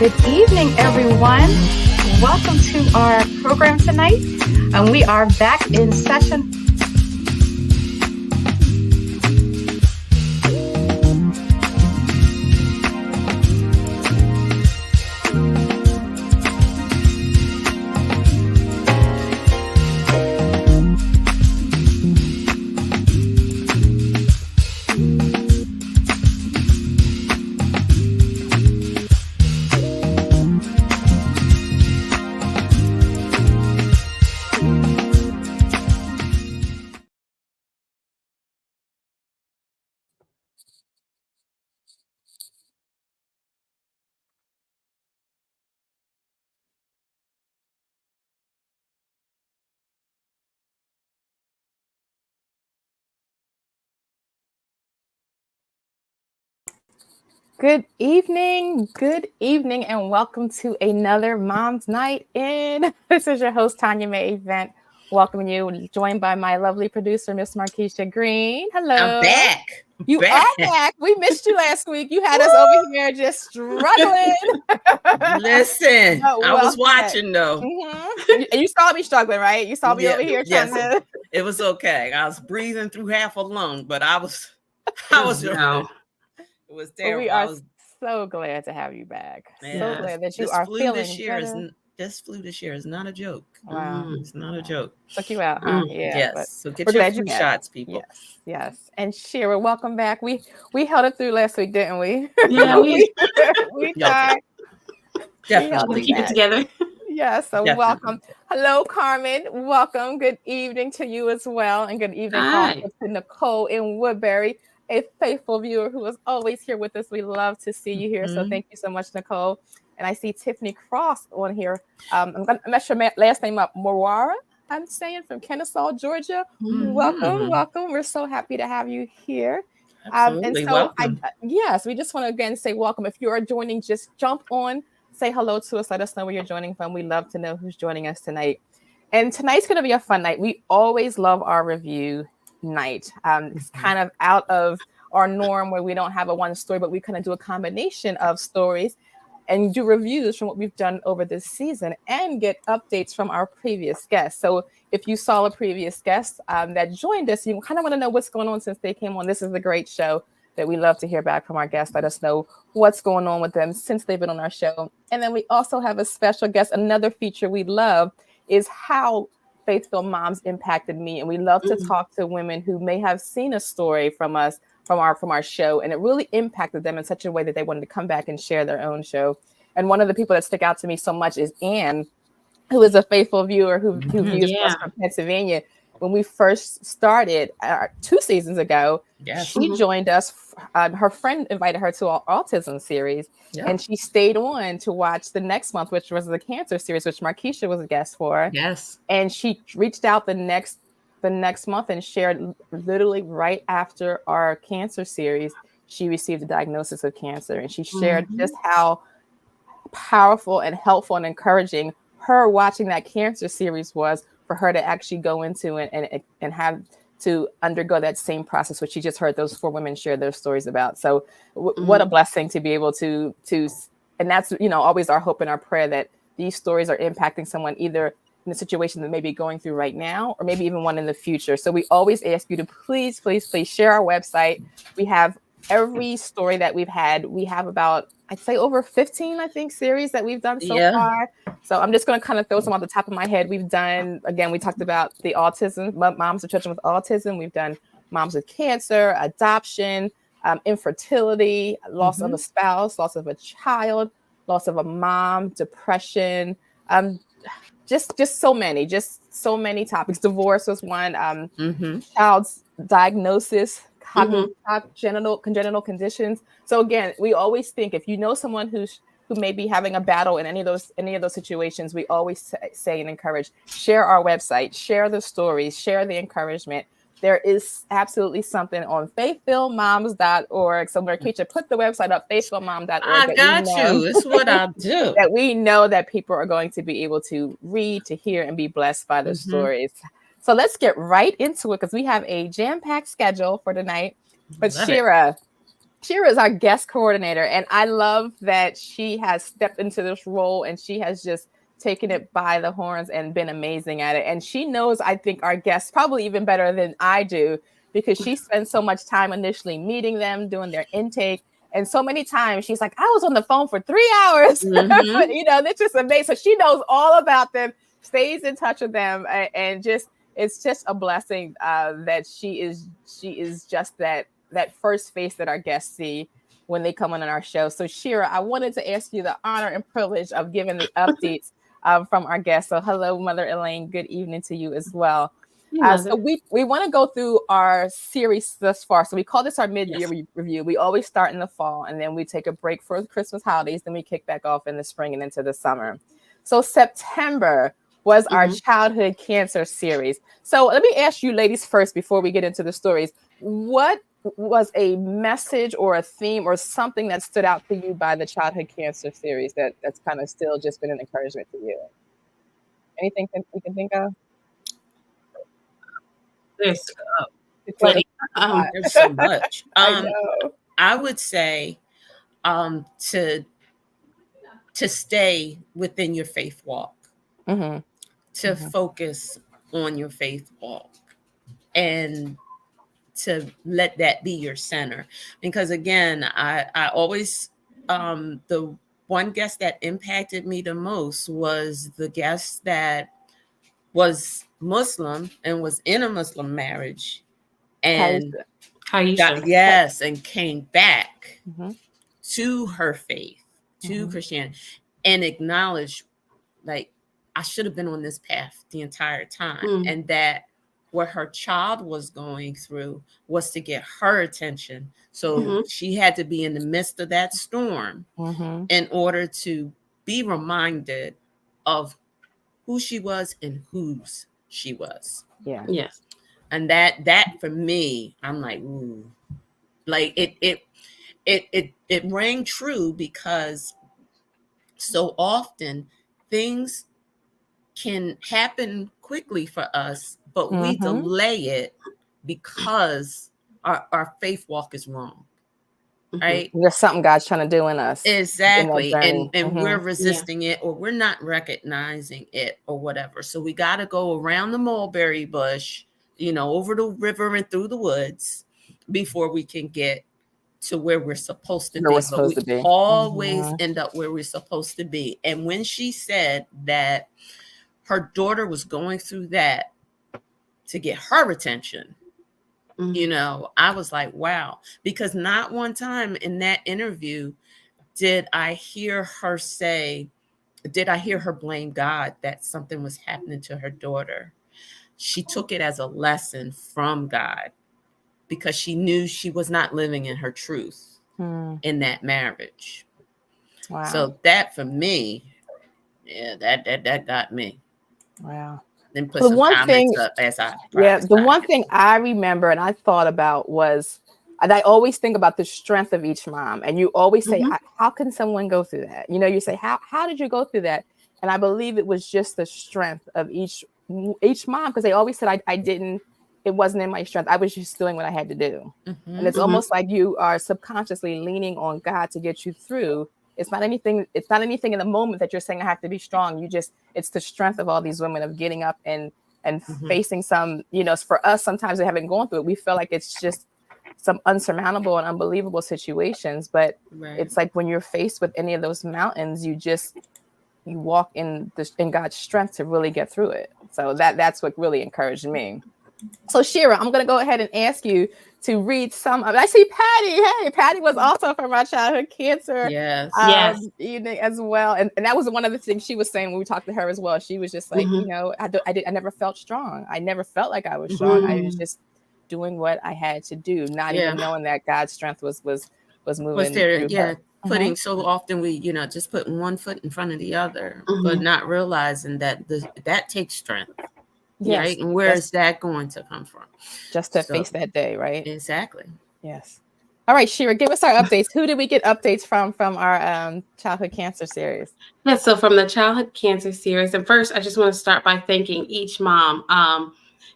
Good evening, everyone. Welcome to our program tonight. We are back in session. Good evening, and welcome to another Mom's Night In. This is your host, Tanya May Event, welcoming you, joined by my lovely producer, Miss Markeisha Green. Hello. I'm back. You are back. We missed you last week. You had us over here just struggling. Listen, I was watching though. Mm-hmm. And you saw me struggling, right? You saw me over here trying to. It was okay. I was breathing through half a lung, but I was. It was terrible. We are so glad to have you back. Yeah. So glad that you are feeling better. This flu this year is not a joke. Wow. It's not a joke. Took you out, huh? Yeah. Yes. So get your flu shots, people. Yes. And Shira, welcome back. We held it through last week, didn't we? Yeah, we tried. Definitely keep it together. Yeah, so definitely. Welcome. Hello, Carmen. Welcome. Good evening to you as well. And good evening also to Nicole in Woodbury, a faithful viewer who is always here with us. We love to see you here. So thank you so much, Nicole. And I see Tiffany Cross on here. I'm going to mess your last name up. Morwara, I'm saying, from Kennesaw, Georgia. Welcome. We're so happy to have you here. Absolutely. And so, welcome. We just want to again say welcome. If you are joining, just jump on, say hello to us. Let us know where you're joining from. We love to know who's joining us tonight. And tonight's going to be a fun night. We always love our review night. It's kind of out of our norm where we don't have a one story, but we kind of do a combination of stories and do reviews from what we've done over this season and get updates from our previous guests. So if you saw a previous guest that joined us, you kind of want to know what's going on since they came on. This is a great show that we love to hear back from our guests. Let us know what's going on with them since they've been on our show. And then we also have a special guest. Another feature we love is how faith-filled moms impacted me. And we love to talk to women who may have seen a story from us, from our show, and it really impacted them in such a way that they wanted to come back and share their own show. And one of the people that stick out to me so much is Anne, who is a faithful viewer who views us from Pennsylvania. When we first started 2 seasons ago, she joined us. Her friend invited her to our autism series, and she stayed on to watch the next month, which was the cancer series, which Markeisha was a guest for. Yes. And she reached out the next month and shared literally right after our cancer series, she received a diagnosis of cancer. And she shared just how powerful and helpful and encouraging her watching that cancer series was for her to actually go into it and have to undergo that same process, which she just heard those 4 women share their stories about. So what a blessing to be able to, and that's, always our hope and our prayer that these stories are impacting someone either in a situation that may be going through right now, or maybe even one in the future. So we always ask you to please share our website. We have every story that we've had. We have about, I'd say over 15, series that we've done so far. So I'm just going to kind of throw some on the top of my head. We've done, again, we talked about the autism, moms of children with autism. We've done moms with cancer, adoption, infertility, loss of a spouse, loss of a child, loss of a mom, depression, just so many topics. Divorce was one, child's diagnosis, congenital conditions. So again, we always think if you know someone who may be having a battle in any of those situations, we always say and encourage, share our website, share the stories, share the encouragement. There is absolutely something on faithfulmoms.org. So Markeisha, put the website up, faithfulmom.org. I got you. It's what I do. That we know that people are going to be able to read, to hear, and be blessed by the stories. So let's get right into it because we have a jam-packed schedule for tonight. But Shira, Shira is our guest coordinator, and I love that she has stepped into this role and she has just taken it by the horns and been amazing at it. And she knows, I think, our guests probably even better than I do, because she spends so much time initially meeting them, doing their intake. And so many times she's like, I was on the phone for 3 hours. That's just amazing. So she knows all about them, stays in touch with them, and it's just a blessing that she is just that first face that our guests see when they come on our show. So Shira, I wanted to ask you the honor and privilege of giving the updates from our guests. So hello, Mother Elaine. Good evening to you as well. So we want to go through our series thus far. So we call this our mid-year review. We always start in the fall, and then we take a break for the Christmas holidays. Then we kick back off in the spring and into the summer. So September was our childhood cancer series. So let me ask you ladies first before we get into the stories. What was a message or a theme or something that stood out to you by the childhood cancer series that's kind of still just been an encouragement to you? Anything that you can think of? There's so much. I would say to stay within your faith walk, to focus on your faith walk, and to let that be your center. Because again, I always, the one guest that impacted me the most was the guest that was Muslim and was in a Muslim marriage, and and came back to her faith, to Christianity, and acknowledged, like, I should have been on this path the entire time, and that what her child was going through was to get her attention. So she had to be in the midst of that storm in order to be reminded of who she was and whose she was. Yeah. Yes. And that for me, I'm like, ooh, like it rang true, because so often things can happen quickly for us, but we delay it because our faith walk is wrong. Right? There's something God's trying to do in us. Exactly. And we're resisting it, or we're not recognizing it, or whatever. So we got to go around the mulberry bush, over the river and through the woods before we can get to where we're supposed to be. But we always end up where we're supposed to be. And when she said that her daughter was going through that to get her attention, I was like, wow, because not one time in that interview did I hear her blame God that something was happening to her daughter. She took it as a lesson from God, because she knew she was not living in her truth in that marriage. Wow. So that for me, that got me. Wow. Then put some comments up as I the one thing I remember and I thought about was, and I always think about the strength of each mom. And you always say, how can someone go through that? You say, how did you go through that? And I believe it was just the strength of each mom, because they always said, it wasn't in my strength. I was just doing what I had to do. And it's almost like you are subconsciously leaning on God to get you through. It's not anything in the moment that you're saying I have to be strong. It's the strength of all these women of getting up and facing some, for us, sometimes we haven't gone through it. We feel like it's just some unsurmountable and unbelievable situations. But it's like when you're faced with any of those mountains, you walk in God's strength to really get through it. So that's what really encouraged me. So Shira, I'm going to go ahead and ask you to read some of it. I see Patty. Hey, Patty was also from our childhood cancer evening as well. And that was one of the things she was saying when we talked to her as well. She was just like, I never felt strong. I never felt like I was strong. I was just doing what I had to do, not even knowing that God's strength was moving. Was there, putting so often we, just putting one foot in front of the other, but not realizing that that takes strength. Yes. Right. And where is that going to come from? Just to face that day, right? Exactly. Yes. All right, Shira, give us our updates. Who did we get updates from our childhood cancer series? Yeah, so from the childhood cancer series, and first, I just want to start by thanking each mom.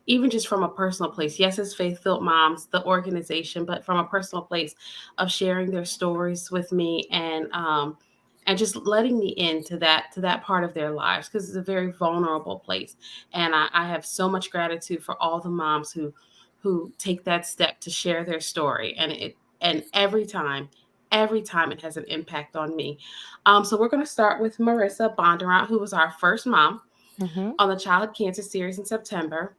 even just from a personal place. Yes, it's Faith-Filled Moms, the organization, but from a personal place of sharing their stories with me and just letting me into that part of their lives, because it's a very vulnerable place. And I have so much gratitude for all the moms who take that step to share their story. And every time it has an impact on me. So we're going to start with Marissa Bondurant, who was our first mom on the Childhood Cancer Series in September.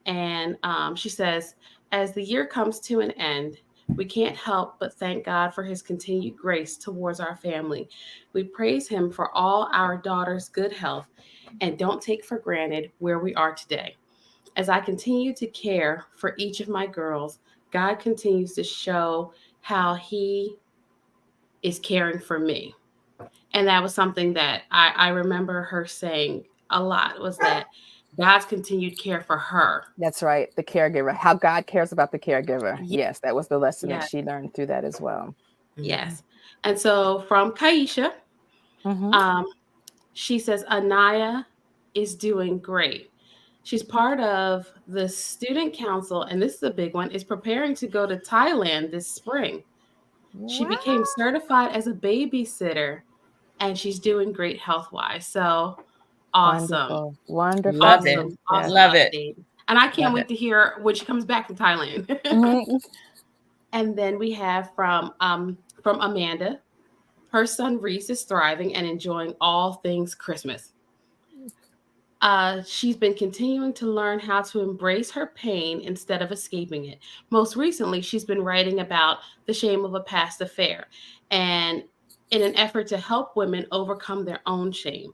And she says, as the year comes to an end, we can't help but thank God for his continued grace towards our family. We praise him for all our daughters' good health and don't take for granted where we are today. As I continue to care for each of my girls, God continues to show how he is caring for me. And that was something that I remember her saying a lot, was that God's continued care for her. That's right. The caregiver, how God cares about the caregiver. Yes, Yes, that was the lesson yes, that she learned through that as well. yes. And so from Kaisha, um, she says, Anaya is doing great. She's part of the student council, and this is a big one, is preparing to go to Thailand this spring. She became certified as a babysitter, and she's doing great health-wise. So awesome. Wonderful. Love it. Awesome Love it. update. And I can't Love wait it. to hear when she comes back from Thailand. And then we have from Amanda. Her son Reese is thriving and enjoying all things Christmas. She's been continuing to learn how to embrace her pain instead of escaping it. Most recently, she's been writing about the shame of a past affair, and in an effort to help women overcome their own shame.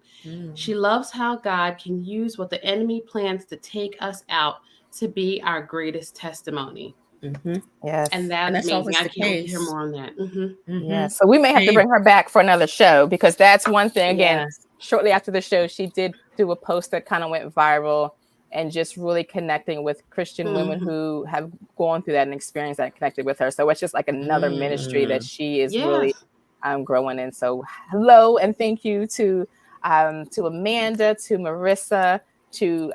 She loves how God can use what the enemy plans to take us out to be our greatest testimony. Yes. And that's amazing. I can't wait to hear case. more on that. Yeah. So we may have to bring her back for another show, because that's one thing. Again, Yes. shortly after the show, she did do a post that kind of went viral, and just really connecting with Christian women who have gone through that and experienced that, and connected with her. So it's just like another ministry that she is really growing in. So hello and thank you to Amanda, to Marissa, to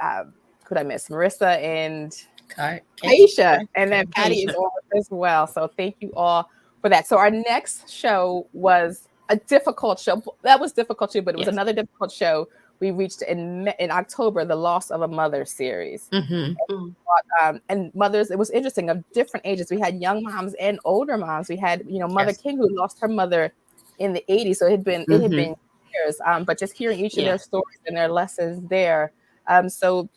could I miss Marissa and Kaisha, and then Patty is on as well. So thank you all for that. So our next show was a difficult show. That was difficult too, but it was another difficult show. We reached in October, the Loss of a Mother series. And mothers, it was interesting, of different ages. We had young moms and older moms. We had, Mother King, who lost her mother in the 80s. So it had been years. But just hearing each of their stories and their lessons there. So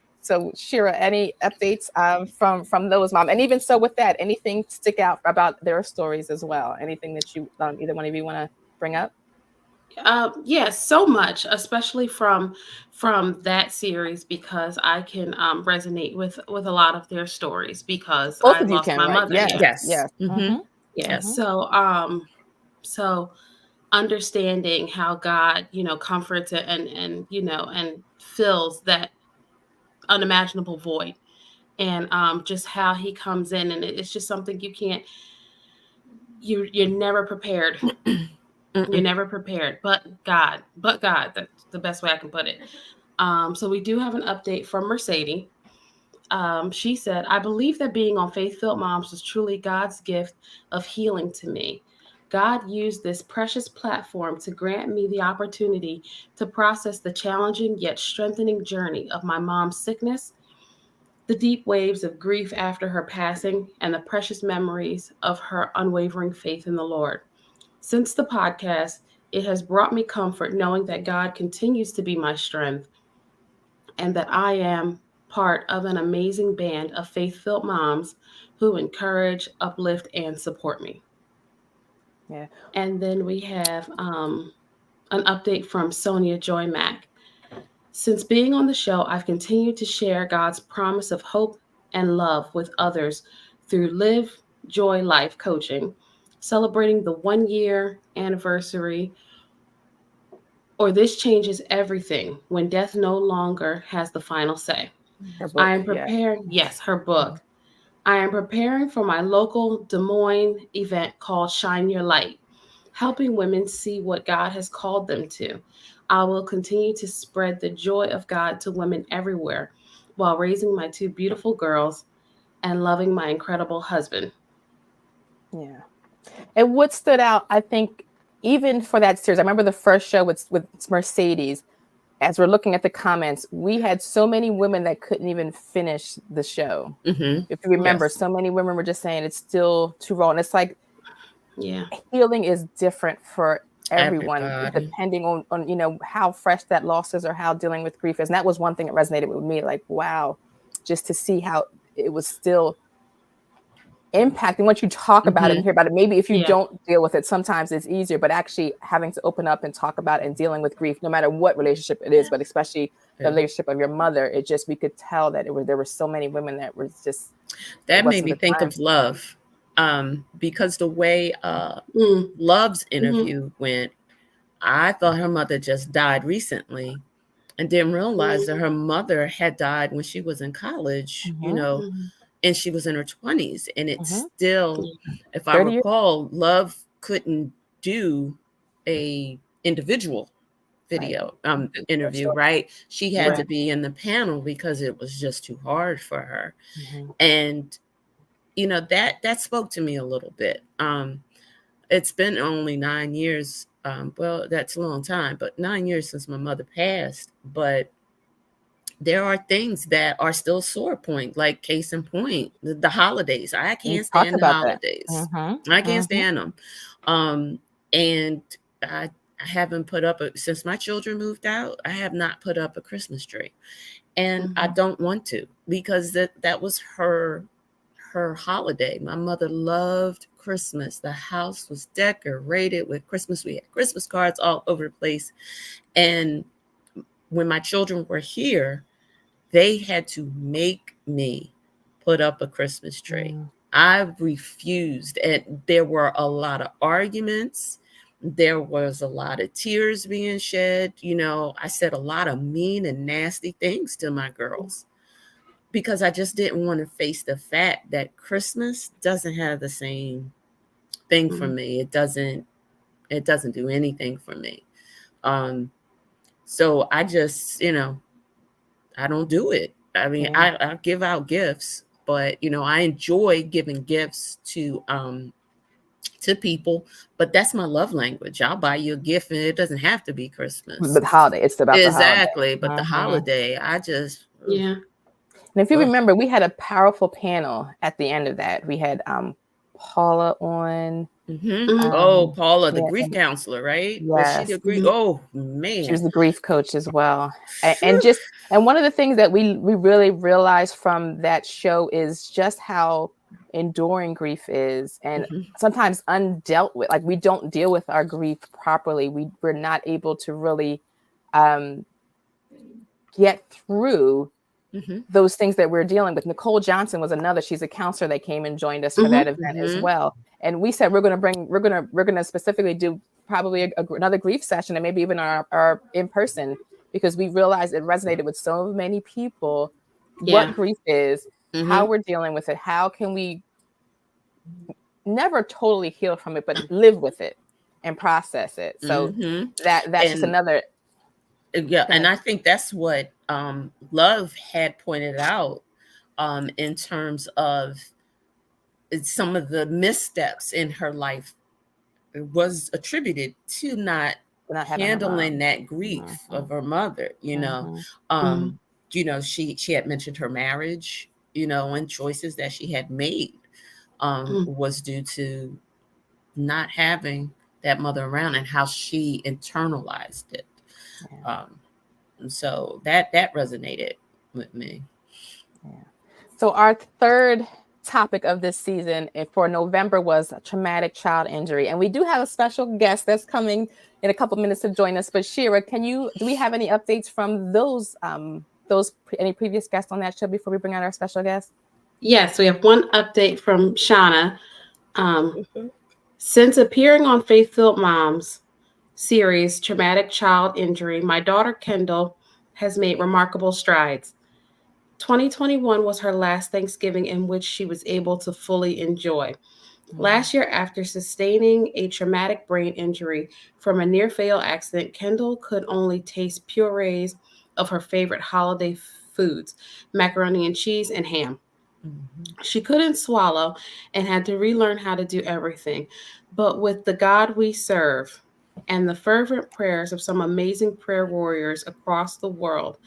Shira, any updates from those moms? And even so with that, anything stick out about their stories as well? Anything that you either one of you want to bring up? Yes, so much, especially from that series, because I can resonate with a lot of their stories, because both I of you lost can, my right? mother. Yes. So understanding how God, comforts and fills that unimaginable void, and just how he comes in, and it's just something you're never prepared. You're never prepared, but God, that's the best way I can put it. So we do have an update from Mercedes. She said, I believe that being on Faith-Filled Moms was truly God's gift of healing to me. God used this precious platform to grant me the opportunity to process the challenging yet strengthening journey of my mom's sickness, the deep waves of grief after her passing, and the precious memories of her unwavering faith in the Lord. Since the podcast, it has brought me comfort knowing that God continues to be my strength, and that I am part of an amazing band of faith-filled moms who encourage, uplift, and support me. Yeah. And then we have an update from Sonia Joy Mack. Since being on the show, I've continued to share God's promise of hope and love with others through Live Joy Life coaching, celebrating the 1-year anniversary, or This Changes Everything, when death no longer has the final say. Her book, I am preparing, her book. I am preparing for my local Des Moines event called Shine Your Light, helping women see what God has called them to. I will continue to spread the joy of God to women everywhere while raising my two beautiful girls and loving my incredible husband. Yeah. And what stood out, I think, even for that series, I remember the first show with Mercedes. As we're looking at the comments, we had so many women that couldn't even finish the show. Mm-hmm. If you remember, Yes. so many women were just saying it's still too raw. And it's like, Yeah, healing is different for everyone, Everybody. depending on, you know, how fresh that loss is or how dealing with grief is. And that was one thing that resonated with me. Like, wow, just to see how it was still impacting once you talk about it and hear about it. Maybe if you don't deal with it, sometimes it's easier, but actually having to open up and talk about it and dealing with grief, no matter what relationship it is, but especially the relationship of your mother, it just, we could tell that there were so many women that were just, that made me think of Love, because the way Love's interview went, I thought her mother just died recently and didn't realize that her mother had died when she was in college, you know, and she was in her 20s. And it's still, if I recall, Love couldn't do a individual video interview, right? She had to be in the panel because it was just too hard for her. And you know, that spoke to me a little bit. It's been only 9 years. Well, that's a long time, but 9 years since my mother passed. But there are things that are still sore point, like case in point, the holidays. I can't stand the holidays. I can't stand them. And I haven't put up since my children moved out, I have not put up a Christmas tree. And I don't want to, because that was her holiday. My mother loved Christmas. The house was decorated with Christmas. We had Christmas cards all over the place. And when my children were here, they had to make me put up a Christmas tree. I refused. And there were a lot of arguments. There was a lot of tears being shed. You know, I said a lot of mean and nasty things to my girls because I just didn't want to face the fact that Christmas doesn't have the same thing for me. It doesn't do anything for me. So I just, you know, I don't do it. I mean, I give out gifts, but you know, I enjoy giving gifts to people, but that's my love language. I'll buy you a gift and it doesn't have to be Christmas. But the holiday, it's about exactly. The holiday. But the holiday, I just And if you remember, we had a powerful panel at the end of that. We had Paula on. Paula, the grief counselor, right? Yes. Was she the grief? Oh man, she was the grief coach as well. And one of the things that we really realized from that show is just how enduring grief is, and sometimes undealt with. Like, we don't deal with our grief properly. We're not able to really get through those things that we're dealing with. Nicole Johnson was another. She's a counselor that came and joined us for that event as well. And we said we're going to specifically do probably another grief session, and maybe even our in person, because we realized it resonated with so many people. What grief is, how we're dealing with it, how can we never totally heal from it, but live with it and process it. So that's just another. Yeah, and I think that's what Love had pointed out in terms of some of the missteps in her life was attributed to not handling that grief of her mother. You know, you know, she had mentioned her marriage, you know, and choices that she had made was due to not having that mother around and how she internalized it. So that resonated with me. So our third topic of this season for November was traumatic child injury, and we do have a special guest that's coming in a couple minutes to join us. But Shira, do we have any updates from those any previous guests on that show before we bring out our special guest? Yes, we have one update from Shauna. Since appearing on Faith-Filled Moms series Traumatic Child Injury, my daughter Kendall has made remarkable strides. 2021 was her last Thanksgiving in which she was able to fully enjoy. Last year, after sustaining a traumatic brain injury from a near-fatal accident, Kendall could only taste purees of her favorite holiday foods: macaroni and cheese and ham. Mhm. She couldn't swallow and had to relearn how to do everything. But with the God we serve and the fervent prayers of some amazing prayer warriors across the world,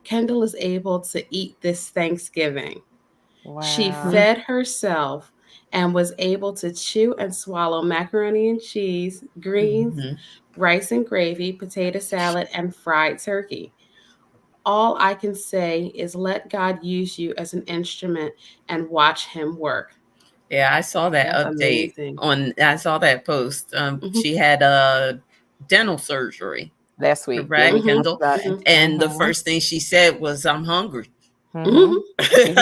Kendall is able to eat this Thanksgiving. She Wow. fed herself and was able to chew and swallow macaroni and cheese, greens, Mhm. rice and gravy, potato salad, and fried turkey. All I can say is let God use you as an instrument and watch him work. Yeah, I saw that That's update amazing. I saw that post. Hmm. She had a dental surgery, Last week. Yeah, we correct, Hmm. talked Kendall? about it. Hmm. And the Mm-hmm. first thing she said was, "I'm hungry." Mm-hmm. Hmm.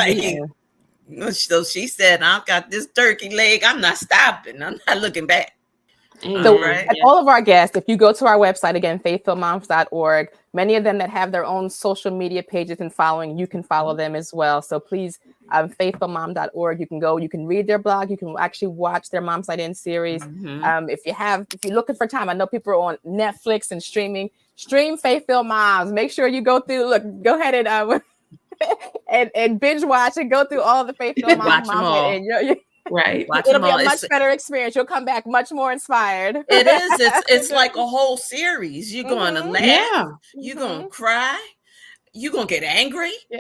Like, so she said, "I've got this turkey leg. I'm not stopping. I'm not looking back." So, Amen. Right? and Yes. all of our guests, if you go to our website, again, faithfulmoms.org, many of them that have their own social media pages and following, you can follow them as well. So please, faithfulmom.org, you can go, you can read their blog, you can actually watch their Moms Night In series. Mhm. If you're looking for time, I know people are on Netflix and stream Faith Filled Moms. Make sure you go through, go ahead and and binge watch and go through all the Faith Filled Watch them Moms Night all. In. Right. Watch It'll them be a all. much better experience. You'll come back much more inspired. It is. It's like a whole series. You're going to Mhm, laugh. Yeah. You're going mhm. to cry. You're going to get angry. Yeah.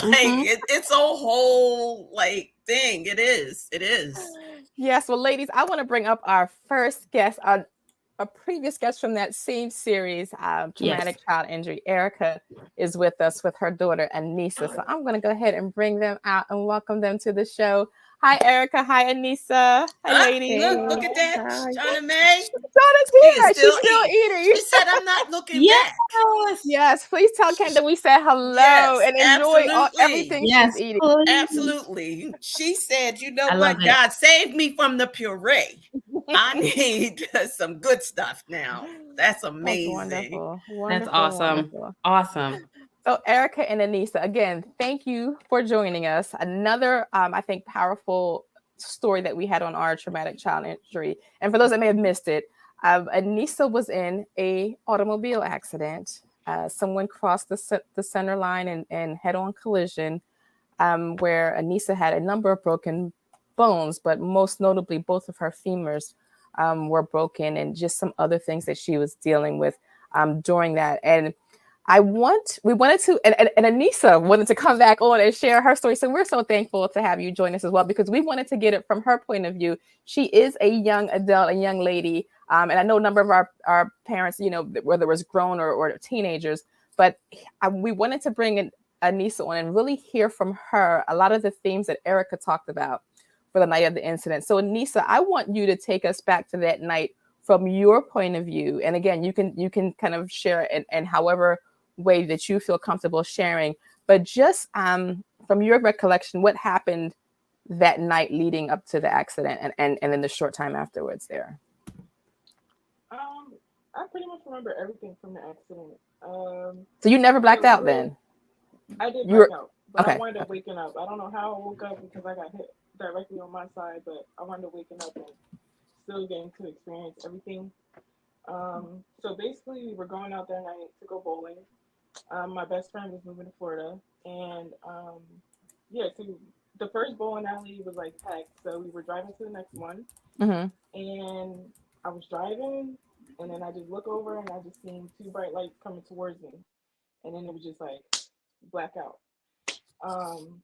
Like Hmm. it's a whole like thing. It is. It is. Yes. Well, ladies, I want to bring up our first guest, a previous guest from that same series, Yes. Traumatic Child Injury. Erika is with us with her daughter, Anisa. So I'm going to go ahead and bring them out and welcome them to the show. Hi, Erika. Hi, Anisa. Hi, Ah, ladies. look Hey. at that. Hi. Shauna May. Donna's She is here. She's still still eating. eating. She said, "I'm not looking Yes. back." Yes. Please tell Ken that we said hello Yes, and enjoy absolutely. everything she's Yes, eating. please. Absolutely. She said, "You know I love what? it. God saved me from the puree. I need some good stuff now." That's That's amazing. wonderful. That's Wonderful. awesome. Wonderful. Awesome. So, Erika and Anisa, again, thank you for joining us. Another, I think, powerful story that we had on our traumatic child injury. And for those that may have missed it, Anisa was in a automobile accident. Someone crossed the center line and head-on collision, where Anisa had a number of broken bones, but most notably, both of her femurs were broken, and just some other things that she was dealing with during that. And we wanted to, and Anisa wanted to come back on and share her story. So we're so thankful to have you join us as well, because we wanted to get it from her point of view. She is a young adult, a young lady. And I know a number of our parents, whether it was grown or teenagers, but we wanted to bring in Anisa on and really hear from her a lot of the themes that Erika talked about for the night of the incident. So Anisa, I want you to take us back to that night from your point of view. And again, you can kind of share it and however way that you feel comfortable sharing, but just from your recollection, what happened that night leading up to the accident and then the short time afterwards there. I pretty much remember everything from the accident. So you never blacked So we out were, then? I did You black were out, but I okay. wound up waking up. I don't know how I woke up because I got hit directly on my side, but I wound up waking up and still getting to experience everything. So basically, we were going out that night to go bowling. My best friend was moving to Florida, and yeah, so the first bowling alley was like packed, so we were driving to the next one, Mm-hmm. and I was driving, and then I just look over and I just seen two bright lights coming towards me, and then it was just like blackout. Um,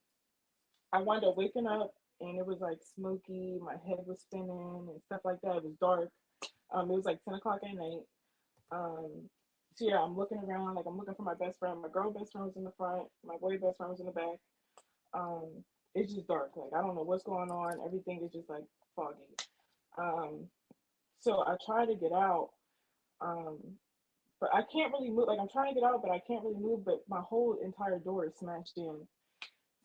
I wound up waking up, and it was like smoky. My head was spinning and stuff like that. It was dark. It was like 10 o'clock at night. Um, so yeah, I'm looking around, like I'm looking for my best friend. My girl best friend was in the front. My boy best friend was in the back. Um, it's just dark. Like I don't know what's going on. Everything is just like foggy. Um, so I try to get out, um, but I can't really move. Like I'm trying to get out, but I can't really move. But my whole entire door is smashed in.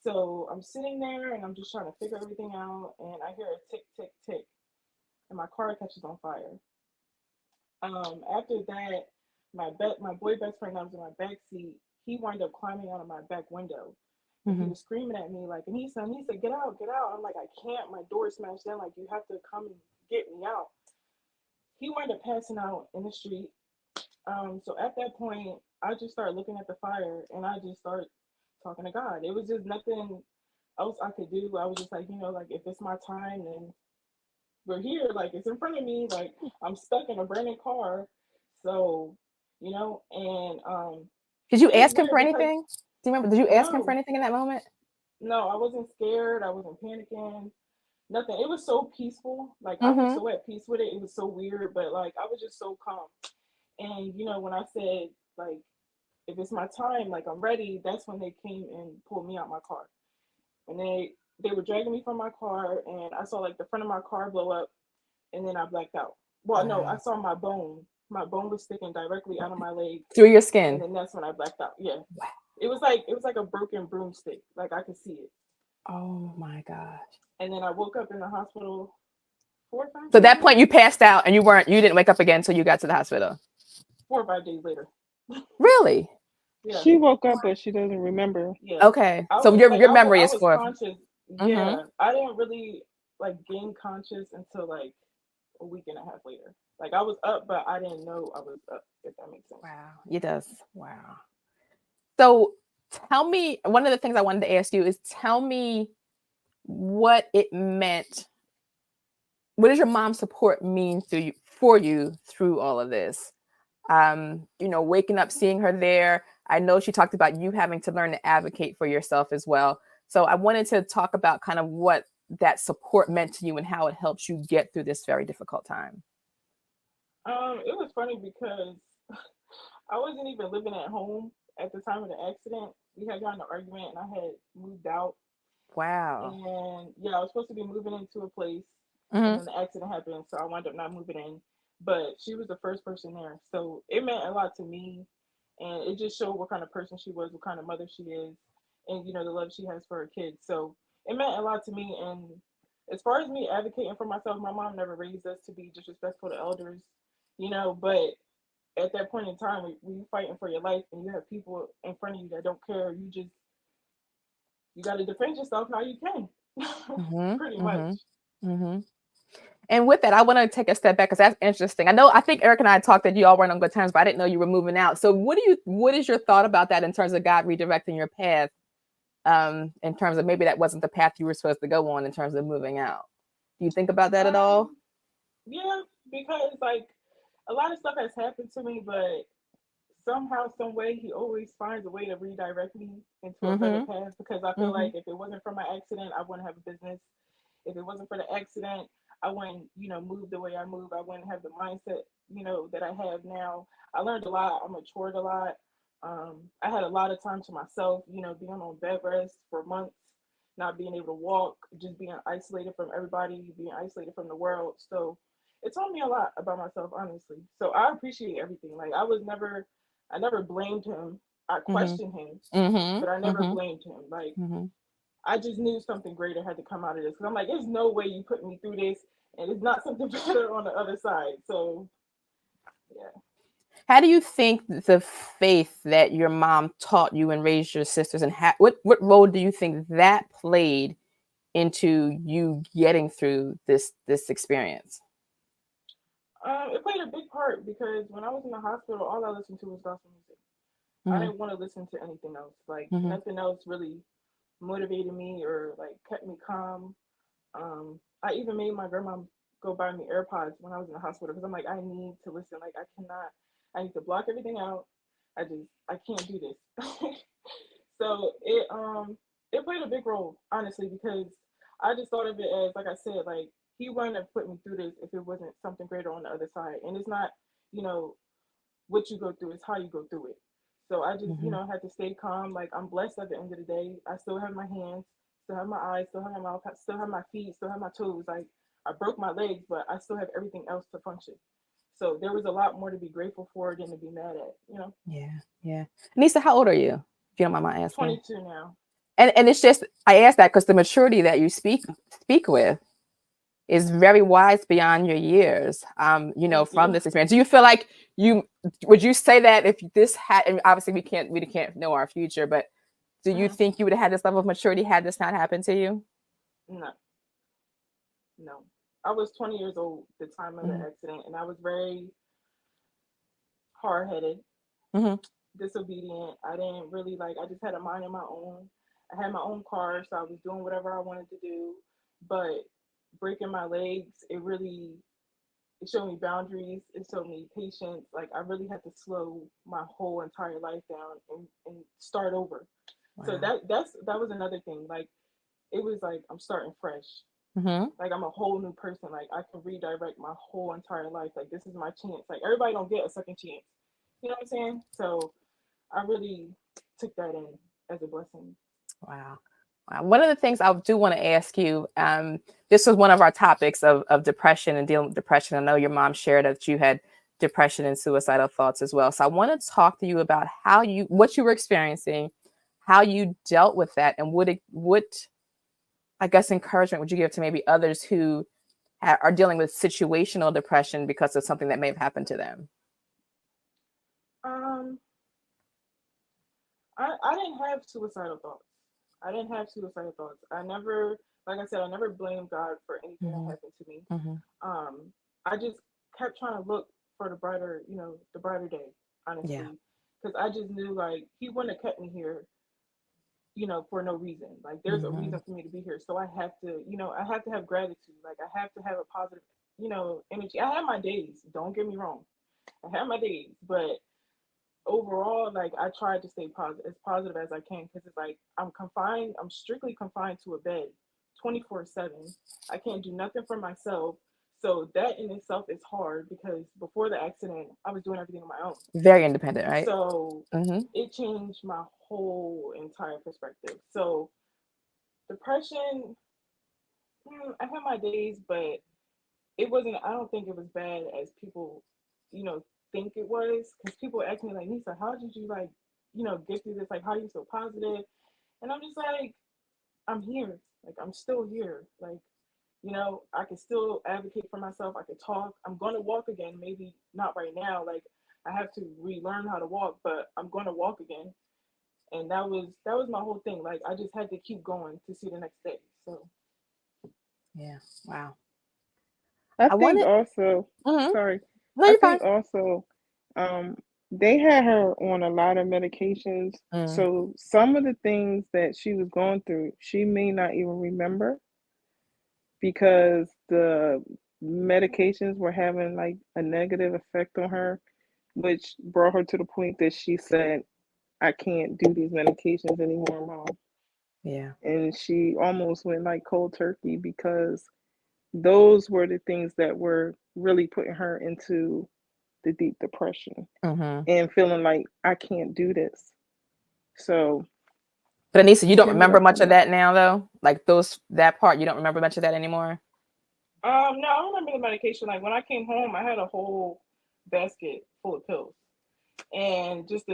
So I'm sitting there and I'm just trying to figure everything out. And I hear a tick, tick, tick, and my car catches on fire. After that, my boy best friend that was in my back seat, he wound up climbing out of my back window, and he Mm-hmm. was screaming at me like, and he said, get out, get out. I'm like, I can't. My door smashed in. Like you have to come and get me out. He wound up passing out in the street. So at that point, I just started looking at the fire, and I just started talking to God. It was just nothing else I could do. I was just like, like if it's my time, then we're here. Like it's in front of me. Like I'm stuck in a brand new car. So, and did you it was ask him weird for because anything? Do you remember? Did you ask him for no, anything in that moment? no, I wasn't scared. I wasn't panicking. Nothing. It was so peaceful. Like I was Mm-hmm. so at peace with it. It was so weird, but like I was just so calm. And when I said like if it's my time, like I'm ready, that's when they came and pulled me out my car. And they were dragging me from my car, and I saw like the front of my car blow up, and then I blacked out. Well, no, I Wow. saw my bone. My bone was sticking directly out of my leg, Through your and skin. then that's when I blacked out. Yeah, Wow. it was like a broken broomstick. Like I could see it. Oh my gosh. And then I woke up in the hospital 4 or 5 So at days that point later. you passed out and you didn't wake up again until you got to the hospital. 4 or 5 days later. Really? Yeah, She woke up, but she doesn't remember. yeah. Okay. I So was your like, memory I is was for. conscious. Mm-hmm. Yeah, I didn't really like gain conscious until like a week and a half later. Like I was up, but I didn't know I was up. If that makes sense. Wow. It does. Wow. So tell me, one of the things I wanted to ask you is tell me what it meant. What does your mom's support mean for you through all of this? Waking up, seeing her there. I know she talked about you having to learn to advocate for yourself as well. So I wanted to talk about kind of what that support meant to you and how it helps you get through this very difficult time. It was funny because I wasn't even living at home at the time of the accident. We had gotten an argument, and I had moved out. Wow. And yeah, I was supposed to be moving into a place, and Mm-hmm. then the accident happened, so I wound up not moving in. But she was the first person there, so it meant a lot to me, and it just showed what kind of person she was, what kind of mother she is, and the love she has for her kids. So it meant a lot to me. And as far as me advocating for myself, my mom never raised us to be disrespectful to elders, But at that point in time, when you're fighting for your life and you have people in front of you that don't care, you got to defend yourself how you can. Mm-hmm. Pretty much. Mm-hmm. Mm-hmm. And with that, I want to take a step back because that's interesting. I think Eric and I talked that you all weren't on good terms, but I didn't know you were moving out. So what is your thought about that in terms of God redirecting your path? In terms of maybe that wasn't the path you were supposed to go on in terms of moving out. Do you think about that at all? Yeah, because like a lot of stuff has happened to me, but somehow, some way, he always finds a way to redirect me into a better Mm-hmm. path. Because I feel Mm-hmm. like if it wasn't for my accident, I wouldn't have a business. If it wasn't for the accident, I wouldn't, move the way I move. I wouldn't have the mindset, that I have now. I learned a lot. I matured a lot. I had a lot of time to myself, being on bed rest for months, not being able to walk, just being isolated from everybody, being isolated from the world. So it taught me a lot about myself, honestly. So I appreciate everything. Like I never blamed him. I questioned him, Mm-hmm. but I never Mm-hmm. blamed him. Like Mm-hmm. I just knew something greater had to come out of this. Because I'm like, there's no way you put me through this, and it's not something better on the other side. So yeah. How do you think the faith that your mom taught you and raised your sisters, and what role do you think that played into you getting through this experience? It played a big part because when I was in the hospital, all I listened to was gospel music. I Mm-hmm. didn't want to listen to anything else. Like Mm-hmm. nothing else really motivated me or like kept me calm. I even made my grandma go buy me AirPods when I was in the hospital because I'm like, I need to listen. Like I cannot. I need to block everything out. I can't do this. So it played a big role, honestly, because I just thought of it as like I said, like he wouldn't have put me through this if it wasn't something greater on the other side. And it's not, you know, what you go through, it's how you go through it. So I just, Mm-hmm. had to stay calm. Like I'm blessed at the end of the day. I still have my hands, still have my eyes, still have my mouth, still have my feet, still have my toes. Like I broke my legs, but I still have everything else to function. So there was a lot more to be grateful for than to be mad at. Yeah, yeah. Anisa, how old are you? If you don't mind my asking. 22 now. And it's just I asked that because the maturity that you speak with is very wise beyond your years. Thank From you. this experience. Do you feel like would you say that if this had, and obviously we can't know our future, but do you think you would have had this level of maturity had this not happened to you? No, no. I was 20 years old at the time of the Mm-hmm. accident, and I was very hard headed. Mm-hmm. disobedient. I didn't really like. I just had a mind of my own. I had my own car, so I was doing whatever I wanted to do. But breaking my legs, it showed me boundaries. It showed me patience. Like I really had to slow my whole entire life down and start over. So Wow. that was another thing. Like it was like I'm starting fresh. Mm-hmm. Like I'm a whole new person. Like I can redirect my whole entire life. Like this is my chance. Like everybody don't get a second chance. You know what I'm saying? So I really took that in as a blessing. Wow. One of the things I do want to ask you, this was one of our topics of depression and dealing with depression. I know your mom shared that you had depression and suicidal thoughts as well. So I want to talk to you about what you were experiencing, how you dealt with that, and what I guess encouragement would you give to maybe others who are dealing with situational depression because of something that may have happened to them? Um, I didn't have suicidal thoughts. I didn't have suicidal thoughts. I never, like I said, I never blamed God for anything that Mm-hmm. happened to me. Mm-hmm. I just kept trying to look for the brighter day, Yeah. honestly, because I just knew like He wouldn't have kept me here, for no reason. Like there's a Mm-hmm. reason for me to be here, so I have to have gratitude. Like I have to have a positive, energy. I have my days. Don't get me wrong. I have my days, but overall, like I tried to stay positive as I can because it's like I'm strictly confined to a bed 24/7. I can't do nothing for myself. So that in itself is hard because before the accident, I was doing everything on my own. Very independent, right? So Mm-hmm. it changed my whole entire perspective. So depression, I had my days, but it wasn't. I don't think it was bad as people, you know, think it was. Because people ask me like, Nisa, how did you like, get through this? Like, how are you so positive? And I'm just like, I'm here. Like, I'm still here. Like, I can still advocate for myself. I could talk. I'm gonna walk again. Maybe not right now. Like, I have to relearn how to walk, but I'm gonna walk again. And that was my whole thing. Like, I just had to keep going to see the next day. So Yeah. Wow. I I think wanted. also, Mm-hmm. sorry, No, I you're fine. think also, um, they had her on a lot of medications. Mm, So some of the things that she was going through, she may not even remember because the medications were having like a negative effect on her, which brought her to the point that she said, I can't do these medications anymore, mom. yeah. And she almost went like cold turkey because those were the things that were really putting her into the deep depression Mm-hmm. and feeling like I can't do this. So But Anisa, you don't she ended remember up much of coming up. that now, though. Like that part, you don't remember much of that anymore. no, I remember the medication. Like when I came home, I had a whole basket full of pills, and just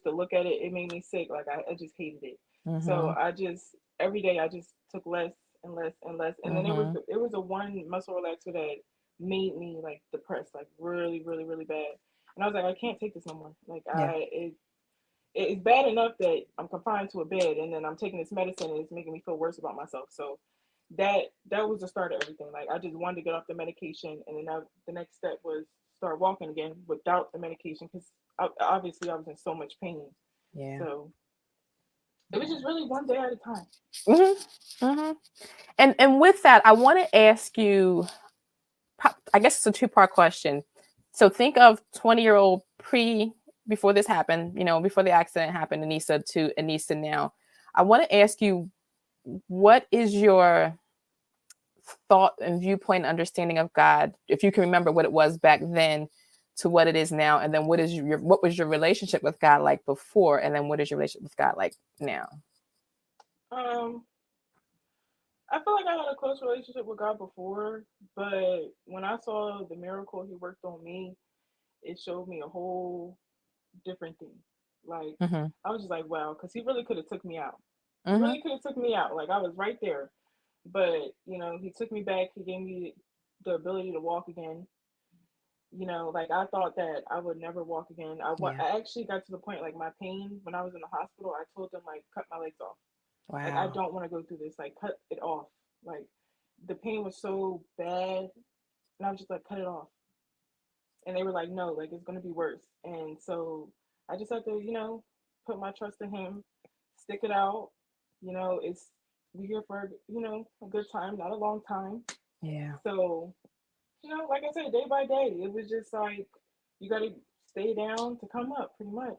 to look at it, it made me sick. Like I just hated it. So Mm-hmm. I just every day I just took less and less and less, and then it was Mm-hmm. it was a one muscle relaxer that made me like depressed, like really really really bad. And I was like, I can't take this no more. Like Yeah. it's bad enough that I'm confined to a bed, and then I'm taking this medicine, and it's making me feel worse about myself. So that was the start of everything. Like I just wanted to get off the medication, and then the next step was start walking again without the medication because obviously I was in so much pain. Yeah. So it was just really one day at a time. Mm-hmm. Mm-hmm. And with that, I want to ask you. I guess it's a two-part question. So think of 20-year-old before this happened. Before the accident happened, Anisa to Anisa now. I want to ask you, what is your thought and viewpoint and understanding of God, if you can remember what it was back then to what it is now, and then what was your relationship with God like before, and then what is your relationship with God like now? Um, I feel like I had a close relationship with God before, but when I saw the miracle He worked on me, it showed me a whole different thing. Like Mm-hmm. I was just like, wow, because He really could have took me out. He Mm-hmm. really could have took me out. Like I was right there, but He took me back. He gave me the ability to walk again. Like I thought that I would never walk again. Yeah. I actually got to the point like my pain when I was in the hospital. I told them like cut my legs off. Like I Wow. don't want to go through this. Like cut it off. Like the pain was so bad, and I was just like cut it off. And they were like, no, like it's gonna be worse. And so I just have to, put my trust in him, stick it out. We here for, a good time, not a long time. Yeah. So, like I said, day by day, it was just like you got to stay down to come up, pretty much.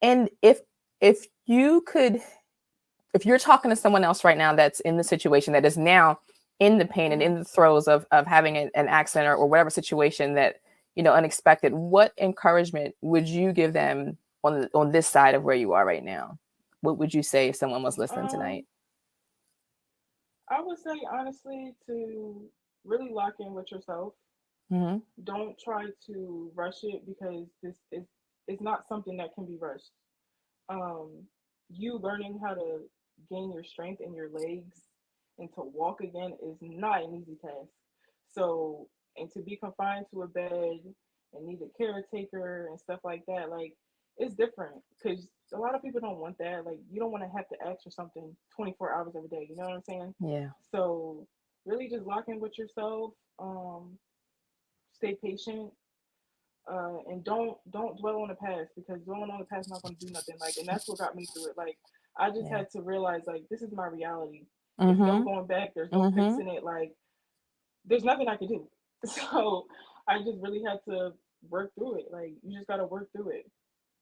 And if you could, if you're talking to someone else right now that's in the situation, that is now in the pain and in the throes of having an accident or whatever situation that, unexpected, what encouragement would you give them on this side of where you are right now? What would you say if someone was listening tonight? I would say, honestly, to really lock in with yourself. Mm-hmm. Don't try to rush it, because this is not something that can be rushed. Um, you learning how to gain your strength in your legs and to walk again is not an easy task. So, and to be confined to a bed and need a caretaker and stuff like that, like, it's different, because a lot of people don't want that. Like, you don't want to have to ask for something 24 hours every day. You know what I'm saying? Yeah. So, really just lock in with yourself. Stay patient. And don't dwell on the past, because dwelling on the past is not going to do nothing. Like, and that's what got me through it. Like, I just had to realize, like, this is my reality. There's no going back. There's no fixing it. Like, there's nothing I can do. So I just really had to work through it. Like, you just got to work through it.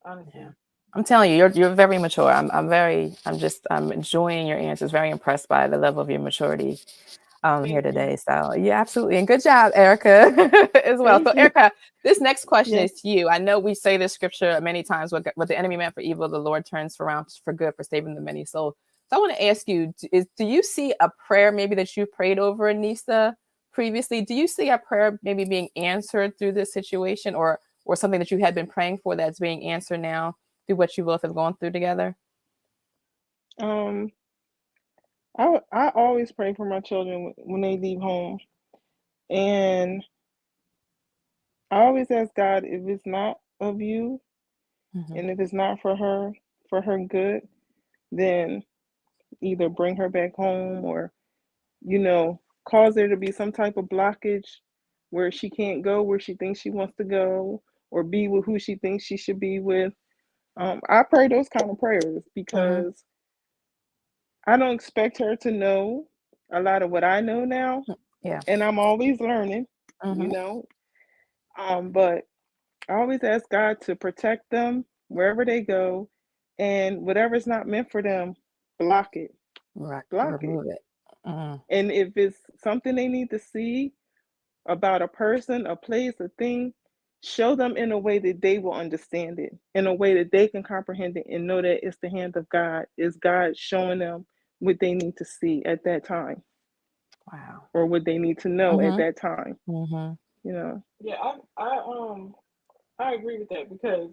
Honestly. Yeah. I'm telling you, you're very mature. I'm enjoying your answers. Very impressed by the level of your maturity here today. You. So yeah, absolutely. And good job, Erika, as well. Thank So you. Erika, this next question Yes. is to you. I know we say this scripture many times, what the enemy meant for evil, the Lord turns around for good, for saving the many souls. So I want to ask you, do you see a prayer maybe that you prayed over Anisa previously? Do you see a prayer maybe being answered through this situation, or something that you had been praying for that's being answered now through what you both have gone through together? I always pray for my children when they leave home, and I always ask God, if it's not of you, and if it's not for her good, then either bring her back home, or cause there to be some type of blockage where she can't go where she thinks she wants to go, or be with who she thinks she should be with. I pray those kind of prayers because I don't expect her to know a lot of what I know now. Yeah. And I'm always learning, but I always ask God to protect them wherever they go, and whatever's not meant for them, block it. Right. Block it. Remove it. And if it's something they need to see about a person, a place, a thing, show them in a way that they will understand it, in a way that they can comprehend it and know that it's the hand of God. It's God showing them what they need to see at that time. Wow. Or what they need to know at that time. Yeah, I agree with that, because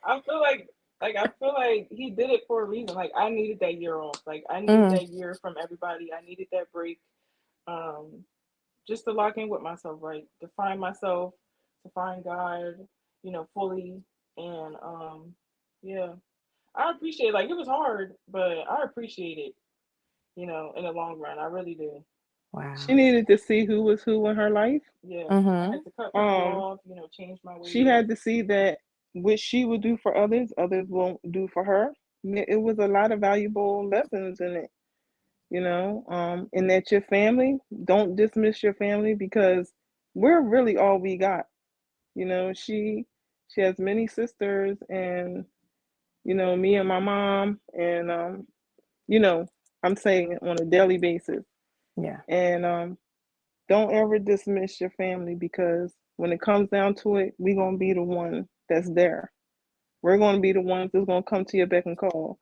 I feel like he did it for a reason. Like, I needed that year off. Like, I needed that year from everybody. I needed that break. Just to lock in with myself, like, to find myself, to find God, fully. And yeah. I appreciate it. Like, it was hard, but I appreciate it, in the long run. I really do. Wow. She needed to see who was who in her life. Yeah. I had to cut people off, change my way. She had to see that what she would do for others won't do for her. It was a lot of valuable lessons in it, and that your family, don't dismiss your family, because we're really all we got. She has many sisters, and me and my mom, and I'm saying it on a daily basis. Yeah. And don't ever dismiss your family, because when it comes down to it, we're going to be the one that's there. We're going to be the ones that's going to come to your beck and call.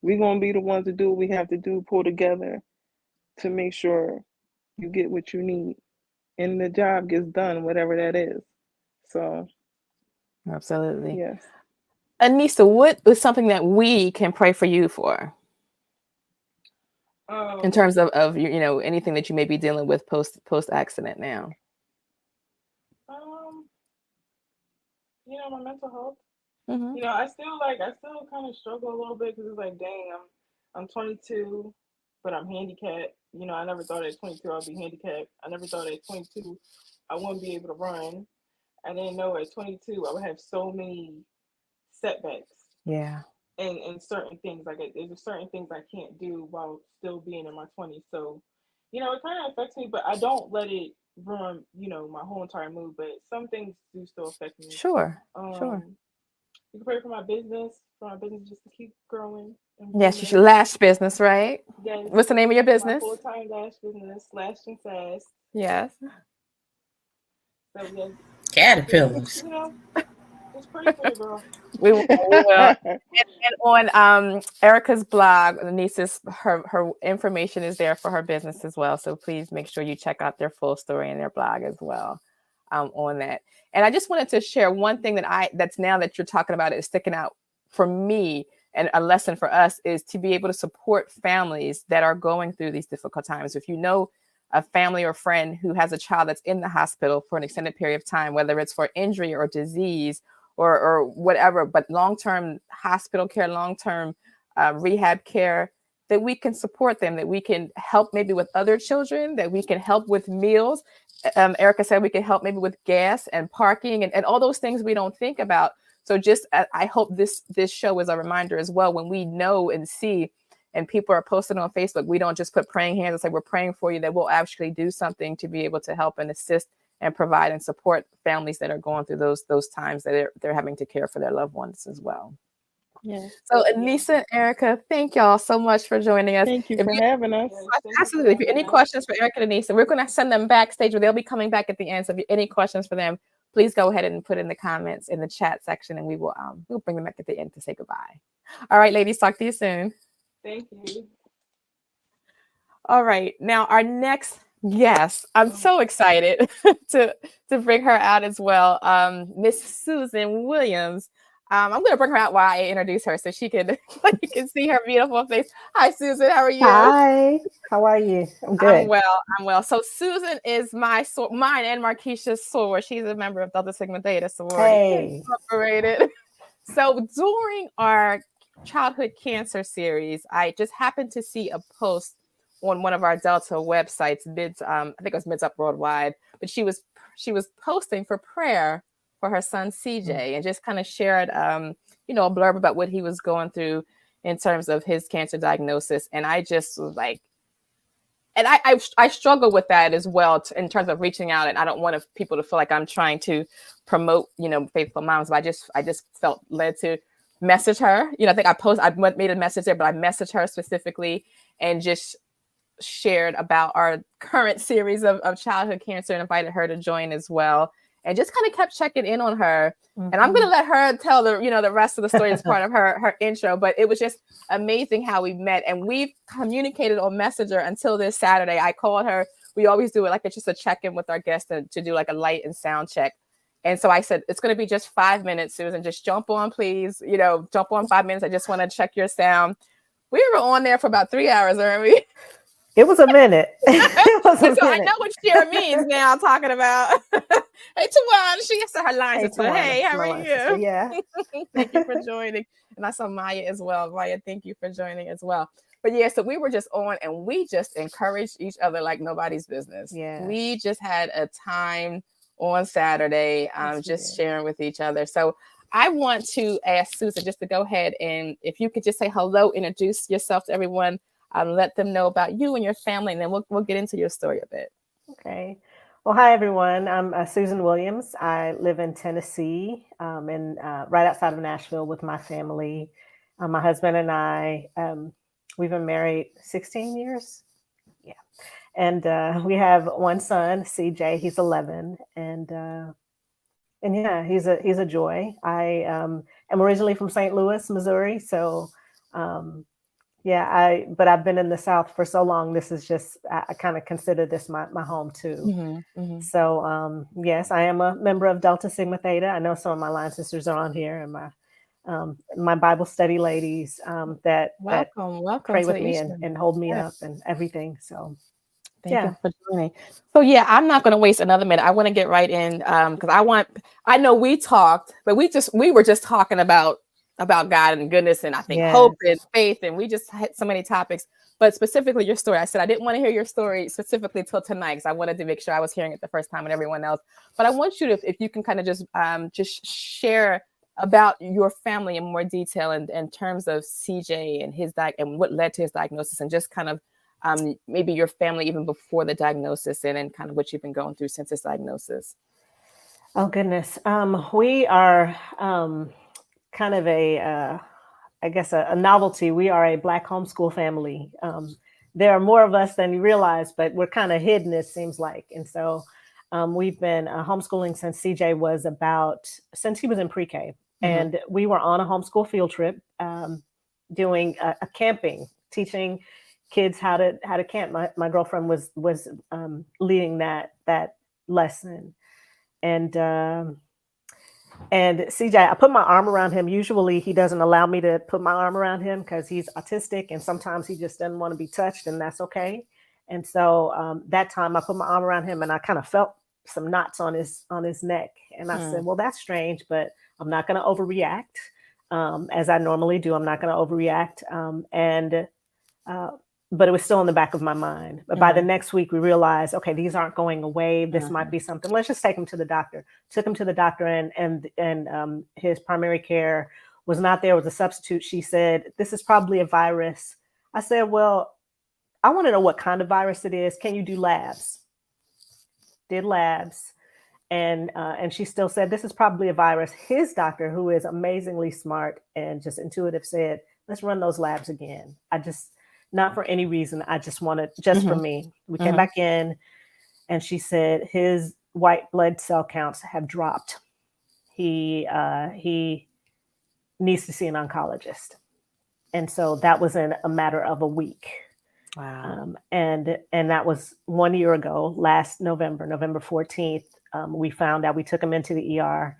We're going to be the ones to do what we have to do, pull together to make sure you get what you need and the job gets done, whatever that is. So, absolutely. Yes. Anisa, what is something that we can pray for you for? In terms of anything that you may be dealing with post accident now. My mental health. I still kind of struggle a little bit, because it's like, dang, I'm 22, but I'm handicapped. I never thought at 22 I'd be handicapped. I never thought at 22 I wouldn't be able to run. I didn't know at 22 I would have so many setbacks. Yeah. And certain things, like there's certain things I can't do while still being in my 20s. So, it kind of affects me, but I don't let it ruin, my whole entire mood. But some things do still affect me. Sure. You can pray for my business, just to keep growing. Yes, your lash business, right? Yes. What's the name of your business? My full-time lash business, Lash and Sass. Yes. So yes. Caterpillars. Just pray for you, girl. We will. And on Erika's blog, Anisa's her information is there for her business as well. So please make sure you check out their full story in their blog as well on that. And I just wanted to share one thing that's now that you're talking about it is sticking out for me, and a lesson for us is to be able to support families that are going through these difficult times. If you know a family or friend who has a child that's in the hospital for an extended period of time, whether it's for injury or disease or whatever, but long-term hospital care, long-term rehab care, that we can support them, that we can help maybe with other children, that we can help with meals. Erika said we can help maybe with gas and parking and all those things we don't think about. So just I hope this show is a reminder as well, when we know and see and people are posting on Facebook, we don't just put praying hands and say we're praying for you, that we'll actually do something to be able to help and assist and provide and support families that are going through those times that they're having to care for their loved ones as well. Yeah. So Anisa and Erika, thank y'all so much for joining us. Thank you for having us. Absolutely. If you have any questions for Erika and Anisa, we're going to send them backstage, or they'll be coming back at the end. So if you have any questions for them, please go ahead and put in the comments in the chat section, and we'll bring them back at the end to say goodbye. All right, ladies, talk to you soon. Thank you. All right. Now our next guest, I'm so excited to bring her out as well. Miss Susann Williams. I'm going to bring her out while I introduce her so you can see her beautiful face. Hi, Susann. How are you? Hi. How are you? I'm good. I'm well. So Susann is mine and Markeisha's soror. She's a member of Delta Sigma Theta sorority Incorporated. So during our childhood cancer series, I just happened to see a post on one of our Delta websites, I think it was Mids Up Worldwide, but she was posting for prayer for her son CJ, and just kind of shared a blurb about what he was going through in terms of his cancer diagnosis. And I just was like, and I struggle with that as well in terms of reaching out, and I don't want people to feel like I'm trying to promote faithful moms, but I just felt led to message her. I think I made a message there, but I messaged her specifically and just shared about our current series of childhood cancer and invited her to join as well, and just kind of kept checking in on her. And I'm going to let her tell the rest of the story as part of her intro, but it was just amazing how we met, and we've communicated on Messenger until this Saturday. I called her. We always do it like it's just a check-in with our guests to do like a light and sound check. And so I said, it's going to be just 5 minutes, Susann, just jump on, please, jump on 5 minutes. I just want to check your sound. We were on there for about 3 hours, weren't we? It was a minute. So I know what share means now, talking about. Hey, Tawana, she gets to her line. Hey, how are you? Sister, yeah. Thank you for joining. And I saw Maya as well. Maya, thank you for joining as well. But yeah, so we were just on, and we just encouraged each other like nobody's business. Yeah. We just had a time on Saturday, just sharing with each other. So I want to ask Susann just to go ahead, and if you could just say hello, introduce yourself to everyone. Let them know about you and your family, and then we'll get into your story a bit. Okay. Well, hi, everyone. I'm Susann Williams. I live in Tennessee, and right outside of Nashville with my family. My husband and I, we've been married 16 years. Yeah. And we have one son, CJ. He's 11. And yeah, he's a joy. I am originally from St. Louis, Missouri. So, but I've been in the South for so long. This is just, I kind of consider this my home too. So yes, I am a member of Delta Sigma Theta. I know some of my line sisters are on here, and my Bible study ladies that pray with me and hold me up and everything. So thank you for joining. So yeah, I'm not going to waste another minute. I want to get right in because I know we talked, but we were just talking about God and goodness, and I think hope and faith, and we just hit so many topics. But specifically your story, I said I didn't want to hear your story specifically till tonight because I wanted to make sure I was hearing it the first time with everyone else. But I want you to, if you can kind of just share about your family in more detail in terms of CJ and his and what led to his diagnosis, and just kind of maybe your family even before the diagnosis, and kind of what you've been going through since his diagnosis. Oh goodness, we are kind of I guess a novelty. We are a Black homeschool family. There are more of us than you realize, but we're kind of hidden, it seems like. And so we've been homeschooling since CJ was since he was in pre-K. Mm-hmm. And we were on a homeschool field trip doing a camping, teaching kids how to camp. My girlfriend was leading that lesson. And CJ, I put my arm around him. Usually he doesn't allow me to put my arm around him because he's autistic, and sometimes he just doesn't want to be touched, and that's okay. And so that time I put my arm around him and I kind of felt some knots on his neck. And I said, well, that's strange, but I'm not going to overreact as I normally do. I'm not going to overreact. But it was still in the back of my mind. But by the next week, we realized, okay, these aren't going away. This might be something. Let's just take him to the doctor. Took him to the doctor, and his primary care was not there. It was a substitute. She said, this is probably a virus. I said, well, I want to know what kind of virus it is. Can you do labs? Did labs. And she still said, this is probably a virus. His doctor, who is amazingly smart and just intuitive, said, let's run those labs again. Not for any reason. I just wanted, just for me. We came back in and she said his white blood cell counts have dropped. He needs to see an oncologist. And so that was in a matter of a week. Wow. And that was 1 year ago, last November 14th. We found out, we took him into the ER.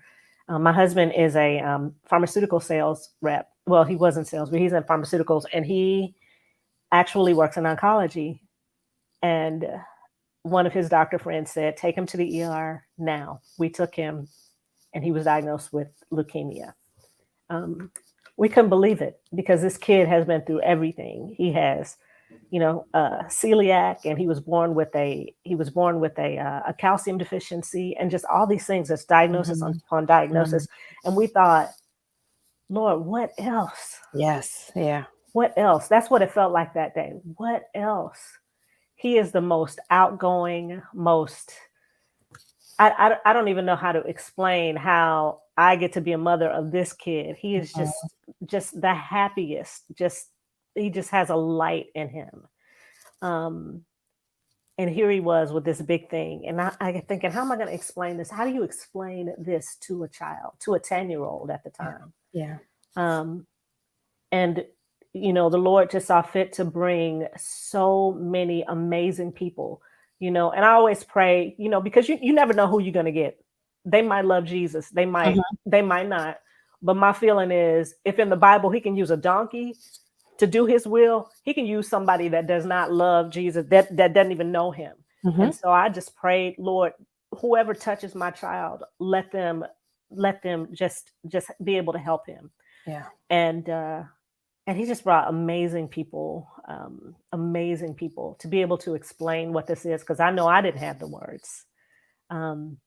My husband is a pharmaceutical sales rep. Well, he was in sales, but he's in pharmaceuticals, and he actually works in oncology. And one of his doctor friends said, take him to the ER now. We took him and he was diagnosed with leukemia. We couldn't believe it because this kid has been through everything. He has, celiac, and he was born with a calcium deficiency, and just all these things. It's diagnosis upon diagnosis. And we thought, Lord, what else? Yes. Yeah. What else? That's what it felt like that day. What else? He is the most outgoing, I don't even know how to explain how I get to be a mother of this kid. He is just the happiest. He just has a light in him. And here he was with this big thing. And I get thinking, how am I going to explain this? How do you explain this to a child, to a 10-year-old at the time? Yeah. And the Lord just saw fit to bring so many amazing people, and I always pray, because you never know who you're going to get. They might love Jesus. They might not. But my feeling is, if in the Bible, he can use a donkey to do his will, he can use somebody that does not love Jesus, that doesn't even know him. And so I just prayed, Lord, whoever touches my child, let them just be able to help him. Yeah. And he just brought amazing people to be able to explain what this is, because I know I didn't have the words. And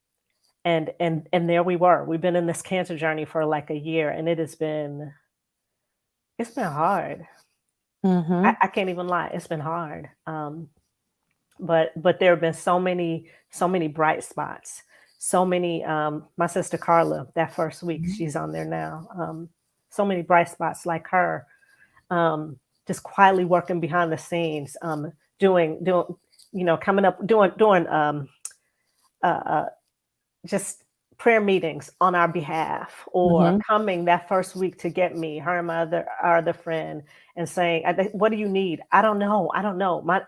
there we were. We've been in this cancer journey for like a year, and it's been hard. I can't even lie. It's been hard. But there have been so many bright spots. So many, my sister Carla, that first week, she's on there now. So many bright spots like her. Just quietly working behind the scenes, doing, coming up, doing just prayer meetings on our behalf, or coming that first week to get me, her and our other friend, and saying, what do you need? I don't know.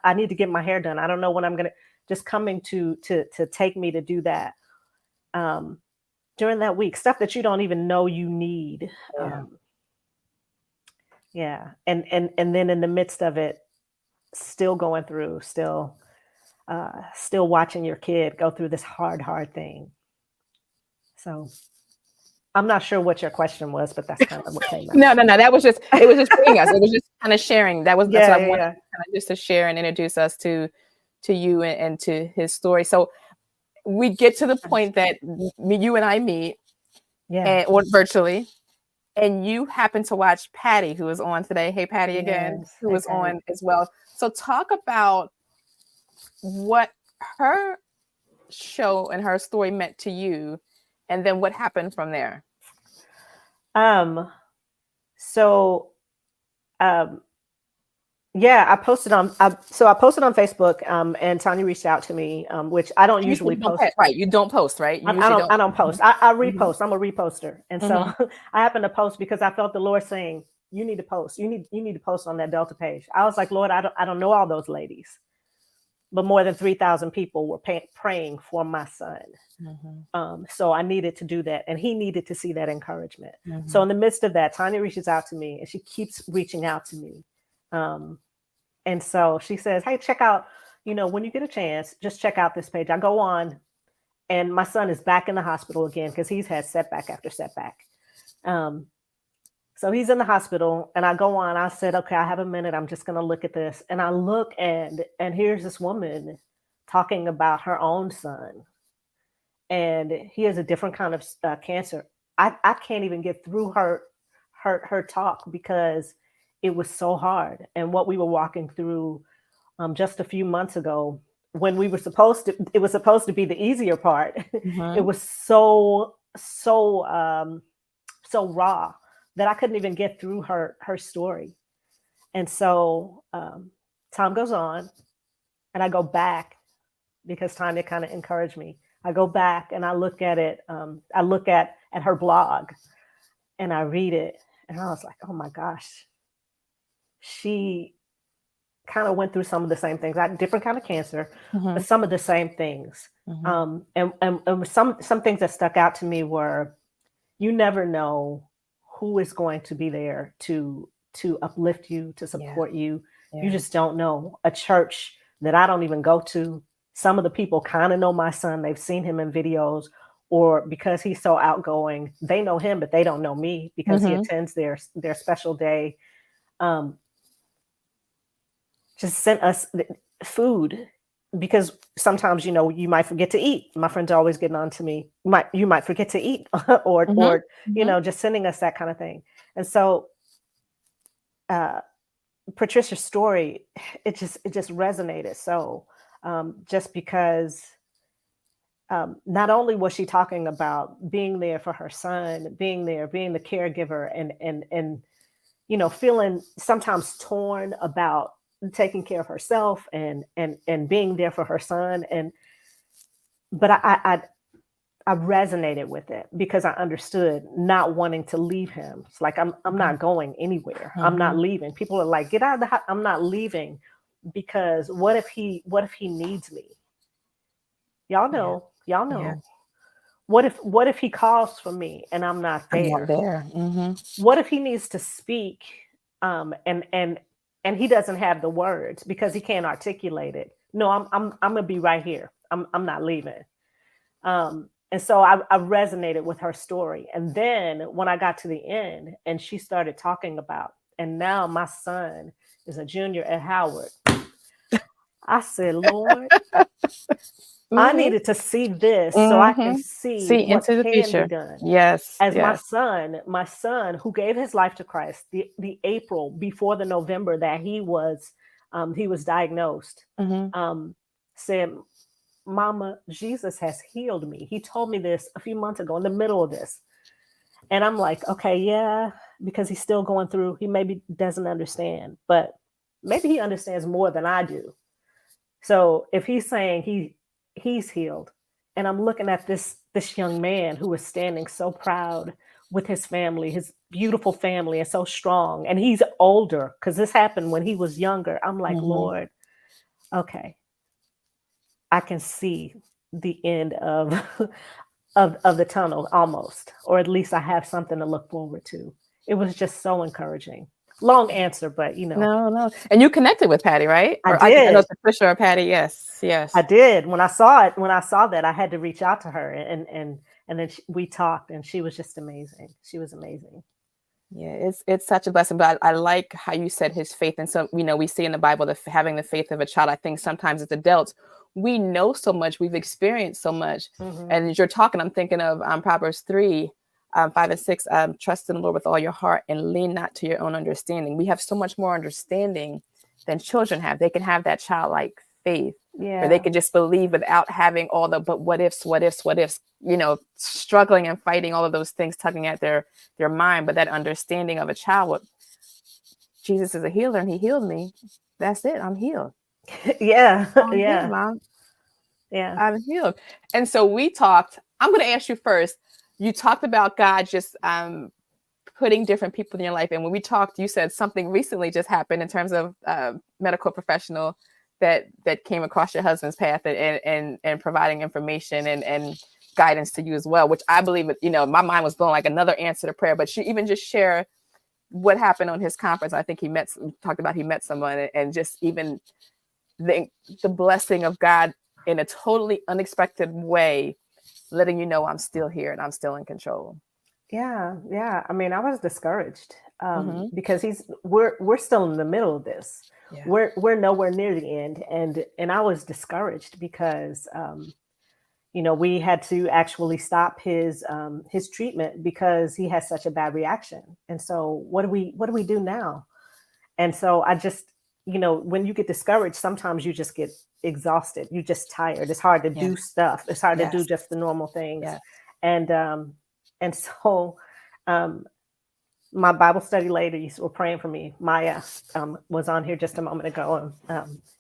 I need to get my hair done. I don't know when I'm going to, just coming to take me to do that. During that week, stuff that you don't even know you need. Yeah. And then in the midst of it, still going through, still watching your kid go through this hard thing. So I'm not sure what your question was, but that's kind of what came out. No. It was just bringing us. It was just kind of sharing. That's what I wanted kind of just to share and introduce us to you and to his story. So we get to the point that you and I meet, or virtually, and you happen to watch Patty, who is on today. Hey, Patty again, who is on as well. So talk about what her show and her story meant to you, and then what happened from there. I posted on Facebook, and Tanya reached out to me, which I don't usually post. Right, you don't post, right? I don't post. I repost. I'm a reposter, and so I happened to post because I felt the Lord saying, "You need to post. You need to post on that Delta page." I was like, "Lord, I don't know all those ladies, but more than 3,000 people were praying for my son." So I needed to do that, and he needed to see that encouragement. So in the midst of that, Tanya reaches out to me, and she keeps reaching out to me. And so she says, "Hey, check out, when you get a chance, just check out this page." I go on, and my son is back in the hospital again because he's had setback after setback. So he's in the hospital, and I go on. I said, "Okay, I have a minute. I'm just going to look at this." And I look, and here's this woman talking about her own son. And he has a different kind of cancer. I can't even get through her talk because it was so hard. And what we were walking through just a few months ago, when it was supposed to be the easier part. It was so raw that I couldn't even get through her story. And so time goes on, and I go back because Tanya kind of encouraged me. I go back and I look at it. I look at her blog, and I read it, and I was like, "Oh my gosh." She kind of went through some of the same things. I had different kind of cancer, but some of the same things. And some things that stuck out to me were, you never know who is going to be there to uplift you, to support you. You just don't know. A church that I don't even go to, some of the people kind of know my son. They've seen him in videos, or because he's so outgoing, they know him, but they don't know me because he attends their special day. Just sent us food because sometimes, you might forget to eat. My friends are always getting on to me. You might forget to eat or just sending us that kind of thing. And so Patricia's story, it just resonated. So just because not only was she talking about being there for her son, being the caregiver and feeling sometimes torn about taking care of herself and being there for her son, but I resonated with it because I understood not wanting to leave him. It's like I'm not going anywhere. I'm not leaving. People are like, "Get out of the house." I'm not leaving because what if he needs me? Y'all know. Yeah. What if he calls for me and I'm not there? What if he needs to speak and he doesn't have the words because he can't articulate it? No, I'm gonna be right here. I'm not leaving. And so I resonated with her story. And then when I got to the end and she started talking about, and now my son is a junior at Howard, I said, "Lord, I needed to see this so I can see what into the can future. be done." Yes. As my son who gave his life to Christ, the April before the November that he was diagnosed, said, "Mama, Jesus has healed me." He told me this a few months ago in the middle of this. And I'm like, okay, yeah, because he's still going through, he maybe doesn't understand, but maybe he understands more than I do. So if he's saying he's healed, and I'm looking at this young man who is standing so proud with his family, his beautiful family, and so strong, and he's older because this happened when he was younger. I'm like, Lord, okay, I can see the end of the tunnel almost, or at least I have something to look forward to. It was just so encouraging. Long answer, but No. And you connected with Patty, right? I did. I know Patricia or Patty. Yes. I did. When I saw that, I had to reach out to her, and then we talked, and she was just amazing. She was amazing. Yeah, it's such a blessing. But I like how you said his faith. And so, we see in the Bible having the faith of a child. I think sometimes as adults, we know so much, we've experienced so much. Mm-hmm. And as you're talking, I'm thinking of Proverbs 3, 5 and 6, trust in the Lord with all your heart and lean not to your own understanding. We have so much more understanding than children have. They can have that childlike faith. Yeah. Or they could just believe without having all the but what ifs, struggling and fighting all of those things tugging at their mind. But that understanding of a child, Jesus is a healer and he healed me. That's it. I'm healed. Yeah. I'm yeah. healed, Mom. Yeah. I'm healed. And so we talked, I'm going to ask you first, you talked about God just putting different people in your life. And when we talked, you said something recently just happened in terms of medical professional that came across your husband's path and providing information and guidance to you as well, which I believe, my mind was blown, like another answer to prayer. But you even just share what happened on his conference. I think he met someone and just even the blessing of God in a totally unexpected way, letting you know I'm still here and I'm still in control. Yeah. Yeah. I mean, I was discouraged because we're still in the middle of this. Yeah. We're nowhere near the end. And I was discouraged because, we had to actually stop his treatment because he has such a bad reaction. And so what do we do now? And so I just, when you get discouraged, sometimes you just get exhausted. You're just tired. It's hard to do stuff. It's hard to do just the normal things. Yes. And so my Bible study ladies were praying for me. Maya was on here just a moment ago,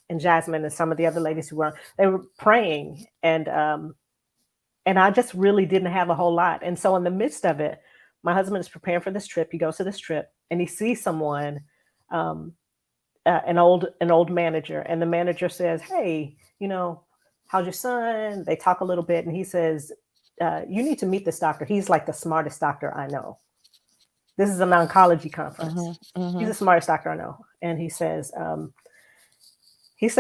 and Jasmine and some of the other ladies they were praying, and I just really didn't have a whole lot. And so in the midst of it, my husband is preparing for this trip. He goes to this trip and he sees someone, an old manager, and the manager says, "Hey, how's your son?" They talk a little bit, and he says, "You need to meet this doctor. He's like the smartest doctor I know." This is an oncology conference. He's the smartest doctor I know. And he says,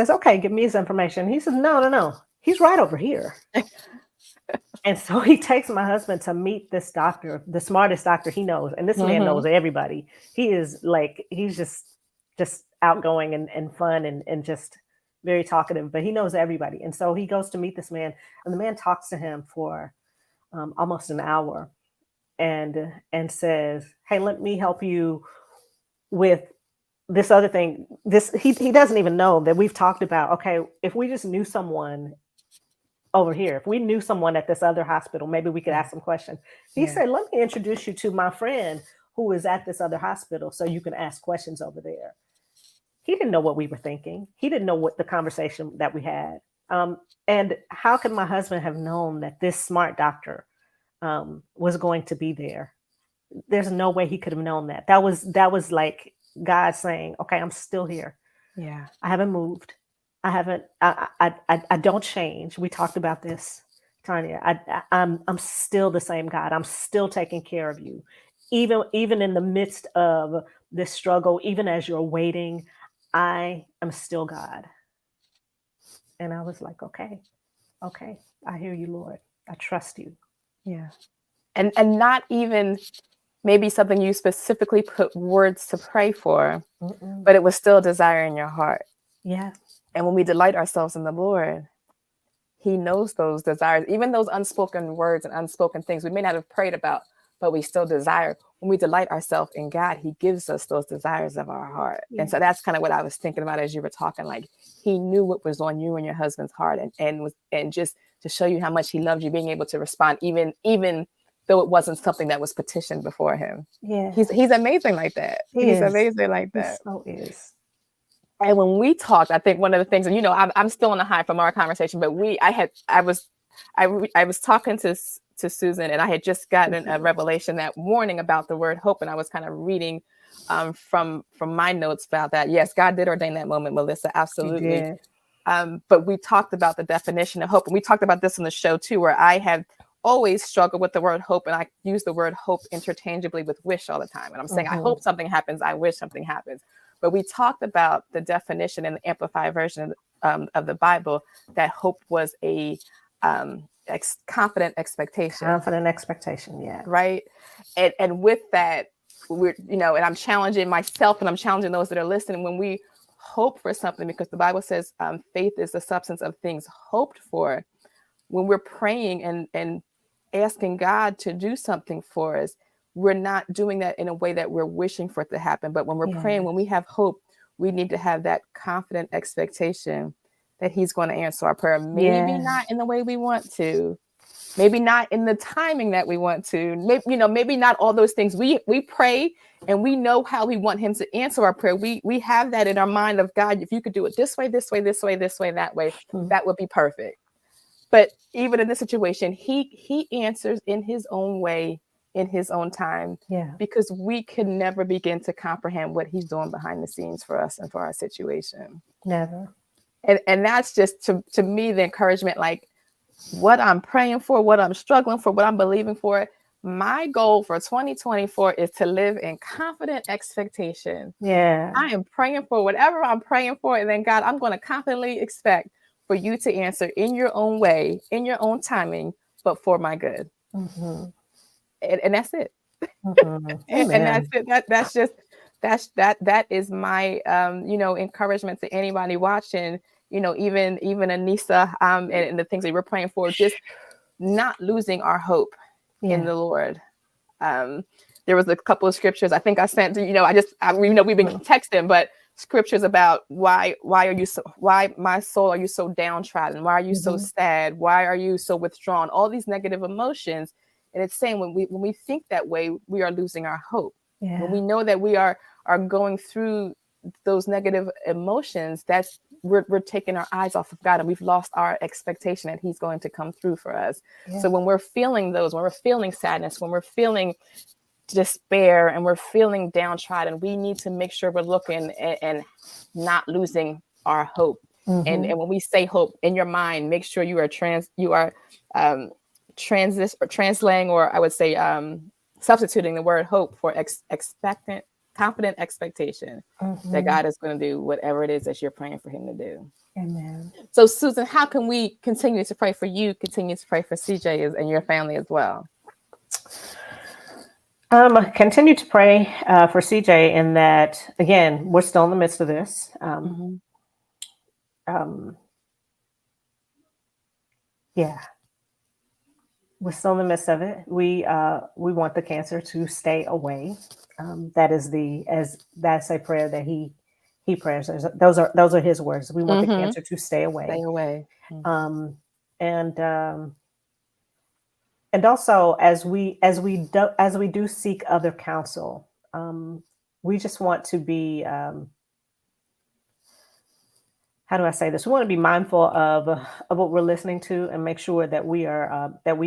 "Okay, give me his information." He says, No. He's right over here. And so he takes my husband to meet this doctor, the smartest doctor he knows. And this man knows everybody. He is he's just outgoing and fun and just very talkative, but he knows everybody. And so he goes to meet this man, and the man talks to him for almost an hour. And says, "Hey, let me help you with this other thing." He doesn't even know that we've talked about, okay, if we just knew someone over here, if we knew someone at this other hospital, maybe we could ask some questions. He said, "Let me introduce you to my friend who is at this other hospital so you can ask questions over there." He didn't know what we were thinking. He didn't know what the conversation that we had. And how could my husband have known that this smart doctor was going to be there? There's no way he could have known that. That was like God saying, "Okay, I'm still here. Yeah, I haven't moved. I don't change." We talked about this, Tanya. I'm still the same God. I'm still taking care of you, even in the midst of this struggle. Even as you're waiting, I am still God. And I was like, okay, I hear you, Lord. I trust you. Yeah. And not even maybe something you specifically put words to pray for, but it was still a desire in your heart. Yeah. And when we delight ourselves in the Lord, he knows those desires, even those unspoken words and unspoken things we may not have prayed about, but we still desire. When we delight ourselves in God, he gives us those desires of our heart. Yeah. And so that's kind of what I was thinking about as you were talking, like he knew what was on you and your husband's heart, and just to show you how much he loved you, being able to respond, even though it wasn't something that was petitioned before him. Yeah. He's amazing like that. He's amazing like that. He so is. And when we talked, I think one of the things, and I'm still on the high from our conversation, but I was talking to Susan, and I had just gotten a revelation that morning about the word hope, and I was kind of reading from my notes about that. Yes, God did ordain that moment, Melissa, absolutely. But we talked about the definition of hope, and we talked about this on the show too, where I have always struggled with the word hope, and I use the word hope interchangeably with wish all the time. And I'm saying, I hope something happens, I wish something happens. But we talked about the definition in the Amplified version of the Bible, that hope was a confident expectation. Confident expectation, yeah. Right. And with that, we're, and I'm challenging myself and I'm challenging those that are listening, when we hope for something, because the Bible says faith is the substance of things hoped for. When we're praying and asking God to do something for us, we're not doing that in a way that we're wishing for it to happen. But when we're praying, when we have hope, we need to have that confident expectation that he's going to answer our prayer. Maybe not in the way we want to, maybe not in the timing that we want to, maybe not all those things. We pray and we know how we want him to answer our prayer. We have that in our mind of, God, if you could do it this way, this way, this way, this way, that way, that would be perfect. But even in this situation, he answers in his own way, in his own time, because we can never begin to comprehend what he's doing behind the scenes for us and for our situation. Never. And that's just to me the encouragement, like what I'm praying for, what I'm struggling for, what I'm believing for. My goal for 2024 is to live in confident expectation. Yeah. I am praying for whatever I'm praying for, and then God, I'm going to confidently expect for you to answer in your own way, in your own timing, but for my good. Mm-hmm. And that's it. Mm-hmm. and that's it. That is my encouragement to anybody watching, even Anisa, and the things that we're praying for, just not losing our hope in the Lord. There was a couple of scriptures I think I sent to, we've been texting, but scriptures about why my soul are you so downtrodden? Why are you so sad? Why are you so withdrawn? All these negative emotions. And it's saying when we think that way, we are losing our hope. Yeah. When we know that we are going through those negative emotions, that's we're taking our eyes off of God, and we've lost our expectation that he's going to come through for us. Yeah. So when we're feeling when we're feeling sadness, when we're feeling despair, and we're feeling downtrodden, we need to make sure we're looking and not losing our hope. Mm-hmm. And when we say hope, in your mind, make sure you are translating, or I would say substituting the word hope for confident expectation that God is going to do whatever it is that you're praying for him to do. Amen. So Susan, how can we continue to pray for you, continue to pray for CJ and your family as well? Continue to pray for CJ in that, again, we're still in the midst of this. We're still in the midst of it. We want the cancer to stay away. That's a prayer that he prays. Those are his words. We want the cancer to stay away. Stay away. And also, as we do seek other counsel, we just want to be, how do I say this? We want to be mindful of what we're listening to, and make sure that we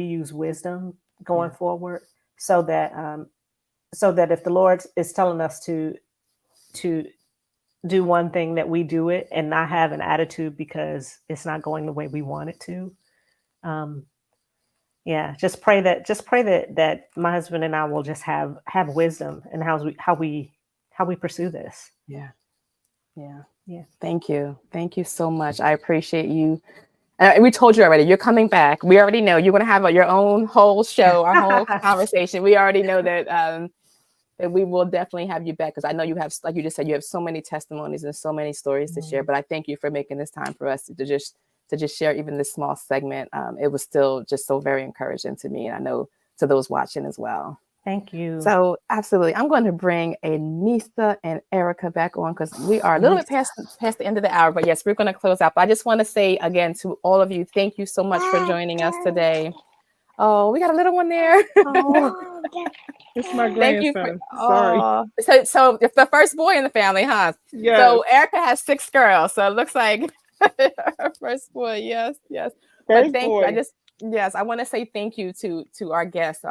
use wisdom going forward, so that if the Lord is telling us to do one thing, that we do it and not have an attitude because it's not going the way we want it to. Just pray that my husband and I will just have wisdom in how we pursue this. Yeah. Thank you so much. I appreciate you. We told you already, you're coming back. We already know you're going to have your own whole show, our whole conversation. We already know that we will definitely have you back, because I know you have, like you just said, you have so many testimonies and so many stories to share. But I thank you for making this time for us to just share even this small segment. It was still just so very encouraging to me, and I know to those watching as well. Thank you. So absolutely, I'm going to bring Anisa and Erika back on, because we are a little bit past the end of the hour. But yes, we're going to close out. But I just want to say again to all of you, thank you so much for joining us today. Oh, we got a little one there. Oh, it's my grandson. Sorry. So it's the first boy in the family, huh? Yes. So Erika has 6 girls. So it looks like her first boy. Yes. First thank boy. you. I want to say thank you to our guests.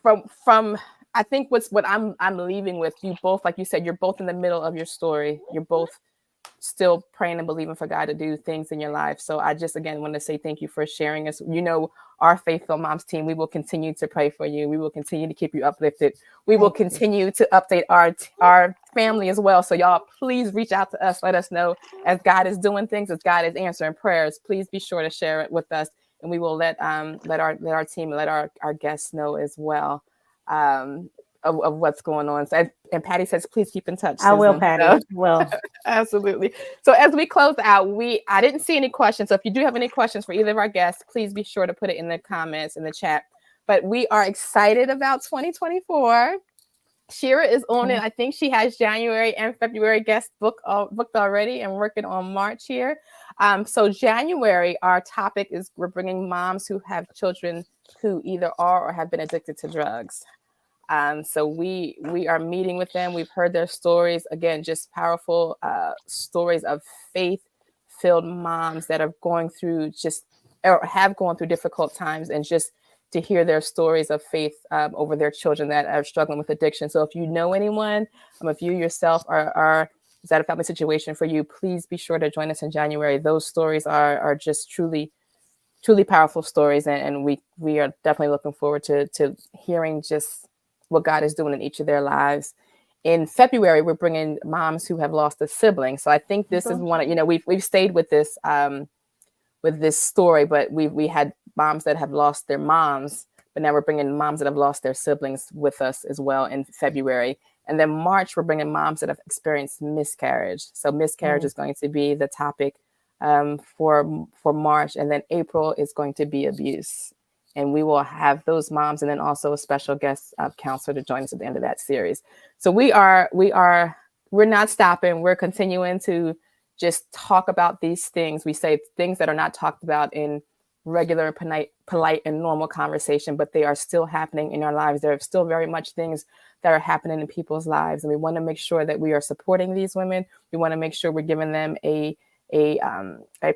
From I think what I'm leaving with, you both, like you said, you're both in the middle of your story. You're both still praying and believing for God to do things in your life. So I just, again, want to say thank you for sharing us. Our Faithful Moms team, we will continue to pray for you. We will continue to keep you uplifted. We will continue to update our family as well. So y'all, please reach out to us. Let us know as God is doing things, as God is answering prayers. Please be sure to share it with us, and we will let our team, let our guests know as well. of what's going on. So, and Patty says, please keep in touch, I will, Susan. Patty. So, Well, absolutely. So as we close out, I didn't see any questions. So if you do have any questions for either of our guests, please be sure to put it in the comments in the chat. But we are excited about 2024. Shira is on it. I think she has January and February guests booked already and working on March here. So January, our topic is we're bringing moms who have children who either are or have been addicted to drugs. So we are meeting with them. We've heard their stories. Again, just powerful stories of faith-filled moms that are going through or have gone through difficult times, and just to hear their stories of faith over their children that are struggling with addiction. So if you know anyone, if you yourself is that a family situation for you, please be sure to join us in January. Those stories are just truly powerful stories. And we are definitely looking forward to hearing just what God is doing in each of their lives. In February, we're bringing moms who have lost a sibling. So I think this is one, we've stayed with this story, but we had moms that have lost their moms, but now we're bringing moms that have lost their siblings with us as well in February. And then March, we're bringing moms that have experienced miscarriage. So miscarriage is going to be the topic for March. And then April is going to be abuse. And we will have those moms and then also a special guest counselor to join us at the end of that series. So we're not stopping. We're continuing to just talk about these things. We say things that are not talked about in regular, polite and normal conversation, but they are still happening in our lives. There are still very much things that are happening in people's lives. And we want to make sure that we are supporting these women. We want to make sure we're giving them a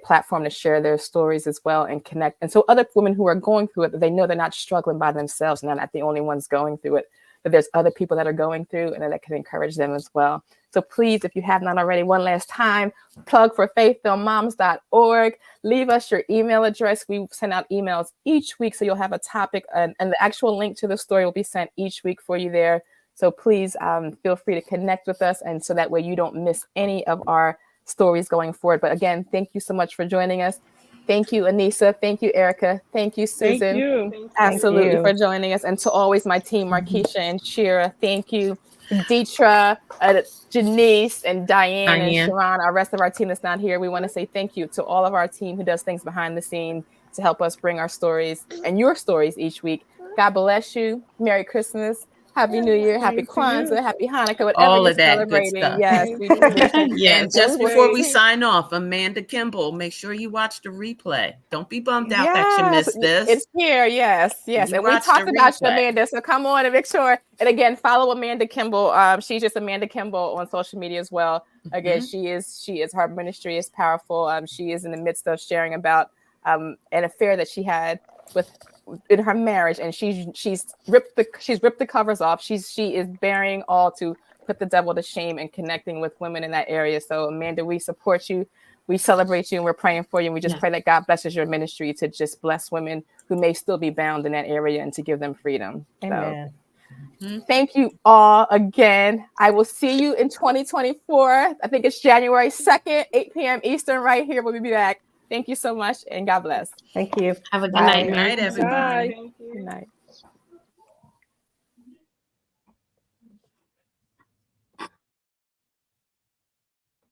platform to share their stories as well and connect. And so other women who are going through it, they know they're not struggling by themselves and they're not the only ones going through it, but there's other people that are going through and that can encourage them as well. So please, if you have not already, one last time, plug for faithfillmoms.org. Leave us your email address. We send out emails each week, so you'll have a topic and the actual link to the story will be sent each week for you there. So please feel free to connect with us, and so that way you don't miss any of our stories going forward. But again, thank you so much for joining us. Thank you, Anisa. Thank you, Erika. Thank you, Susan. Thank you. Absolutely for joining us. And to always my team, Markeisha and Shira, thank you. Deetra, Janice, and Diane and Sharon, our rest of our team that's not here. We want to say thank you to all of our team who does things behind the scene to help us bring our stories and your stories each week. God bless you. Merry Christmas. Happy New Year, happy Kwanzaa, happy Hanukkah, whatever all you're of that celebrating. Good stuff. Yes, yeah. Just before we sign off, Amanda Kimball, make sure you watch the replay. Don't be bummed out that you missed this. It's here, yes. And we talked about you, Amanda. So come on and make sure. And again, follow Amanda Kimball. She's just Amanda Kimball on social media as well. Again, she is her ministry is powerful. She is in the midst of sharing about an affair that she had in her marriage, and she's ripped the covers off. She is bearing all to put the devil to shame and connecting with women in that area. So Amanda, we support you, we celebrate you, and we're praying for you. And we just pray that God blesses your ministry to just bless women who may still be bound in that area and to give them freedom. Amen. So, thank you all again. I will see you in 2024. I think it's January 2nd, 8 p.m. Eastern, right here. We'll be back. Thank you so much, and God bless. Thank you. Have a good Bye. night. Good night, everybody. Bye. Good night.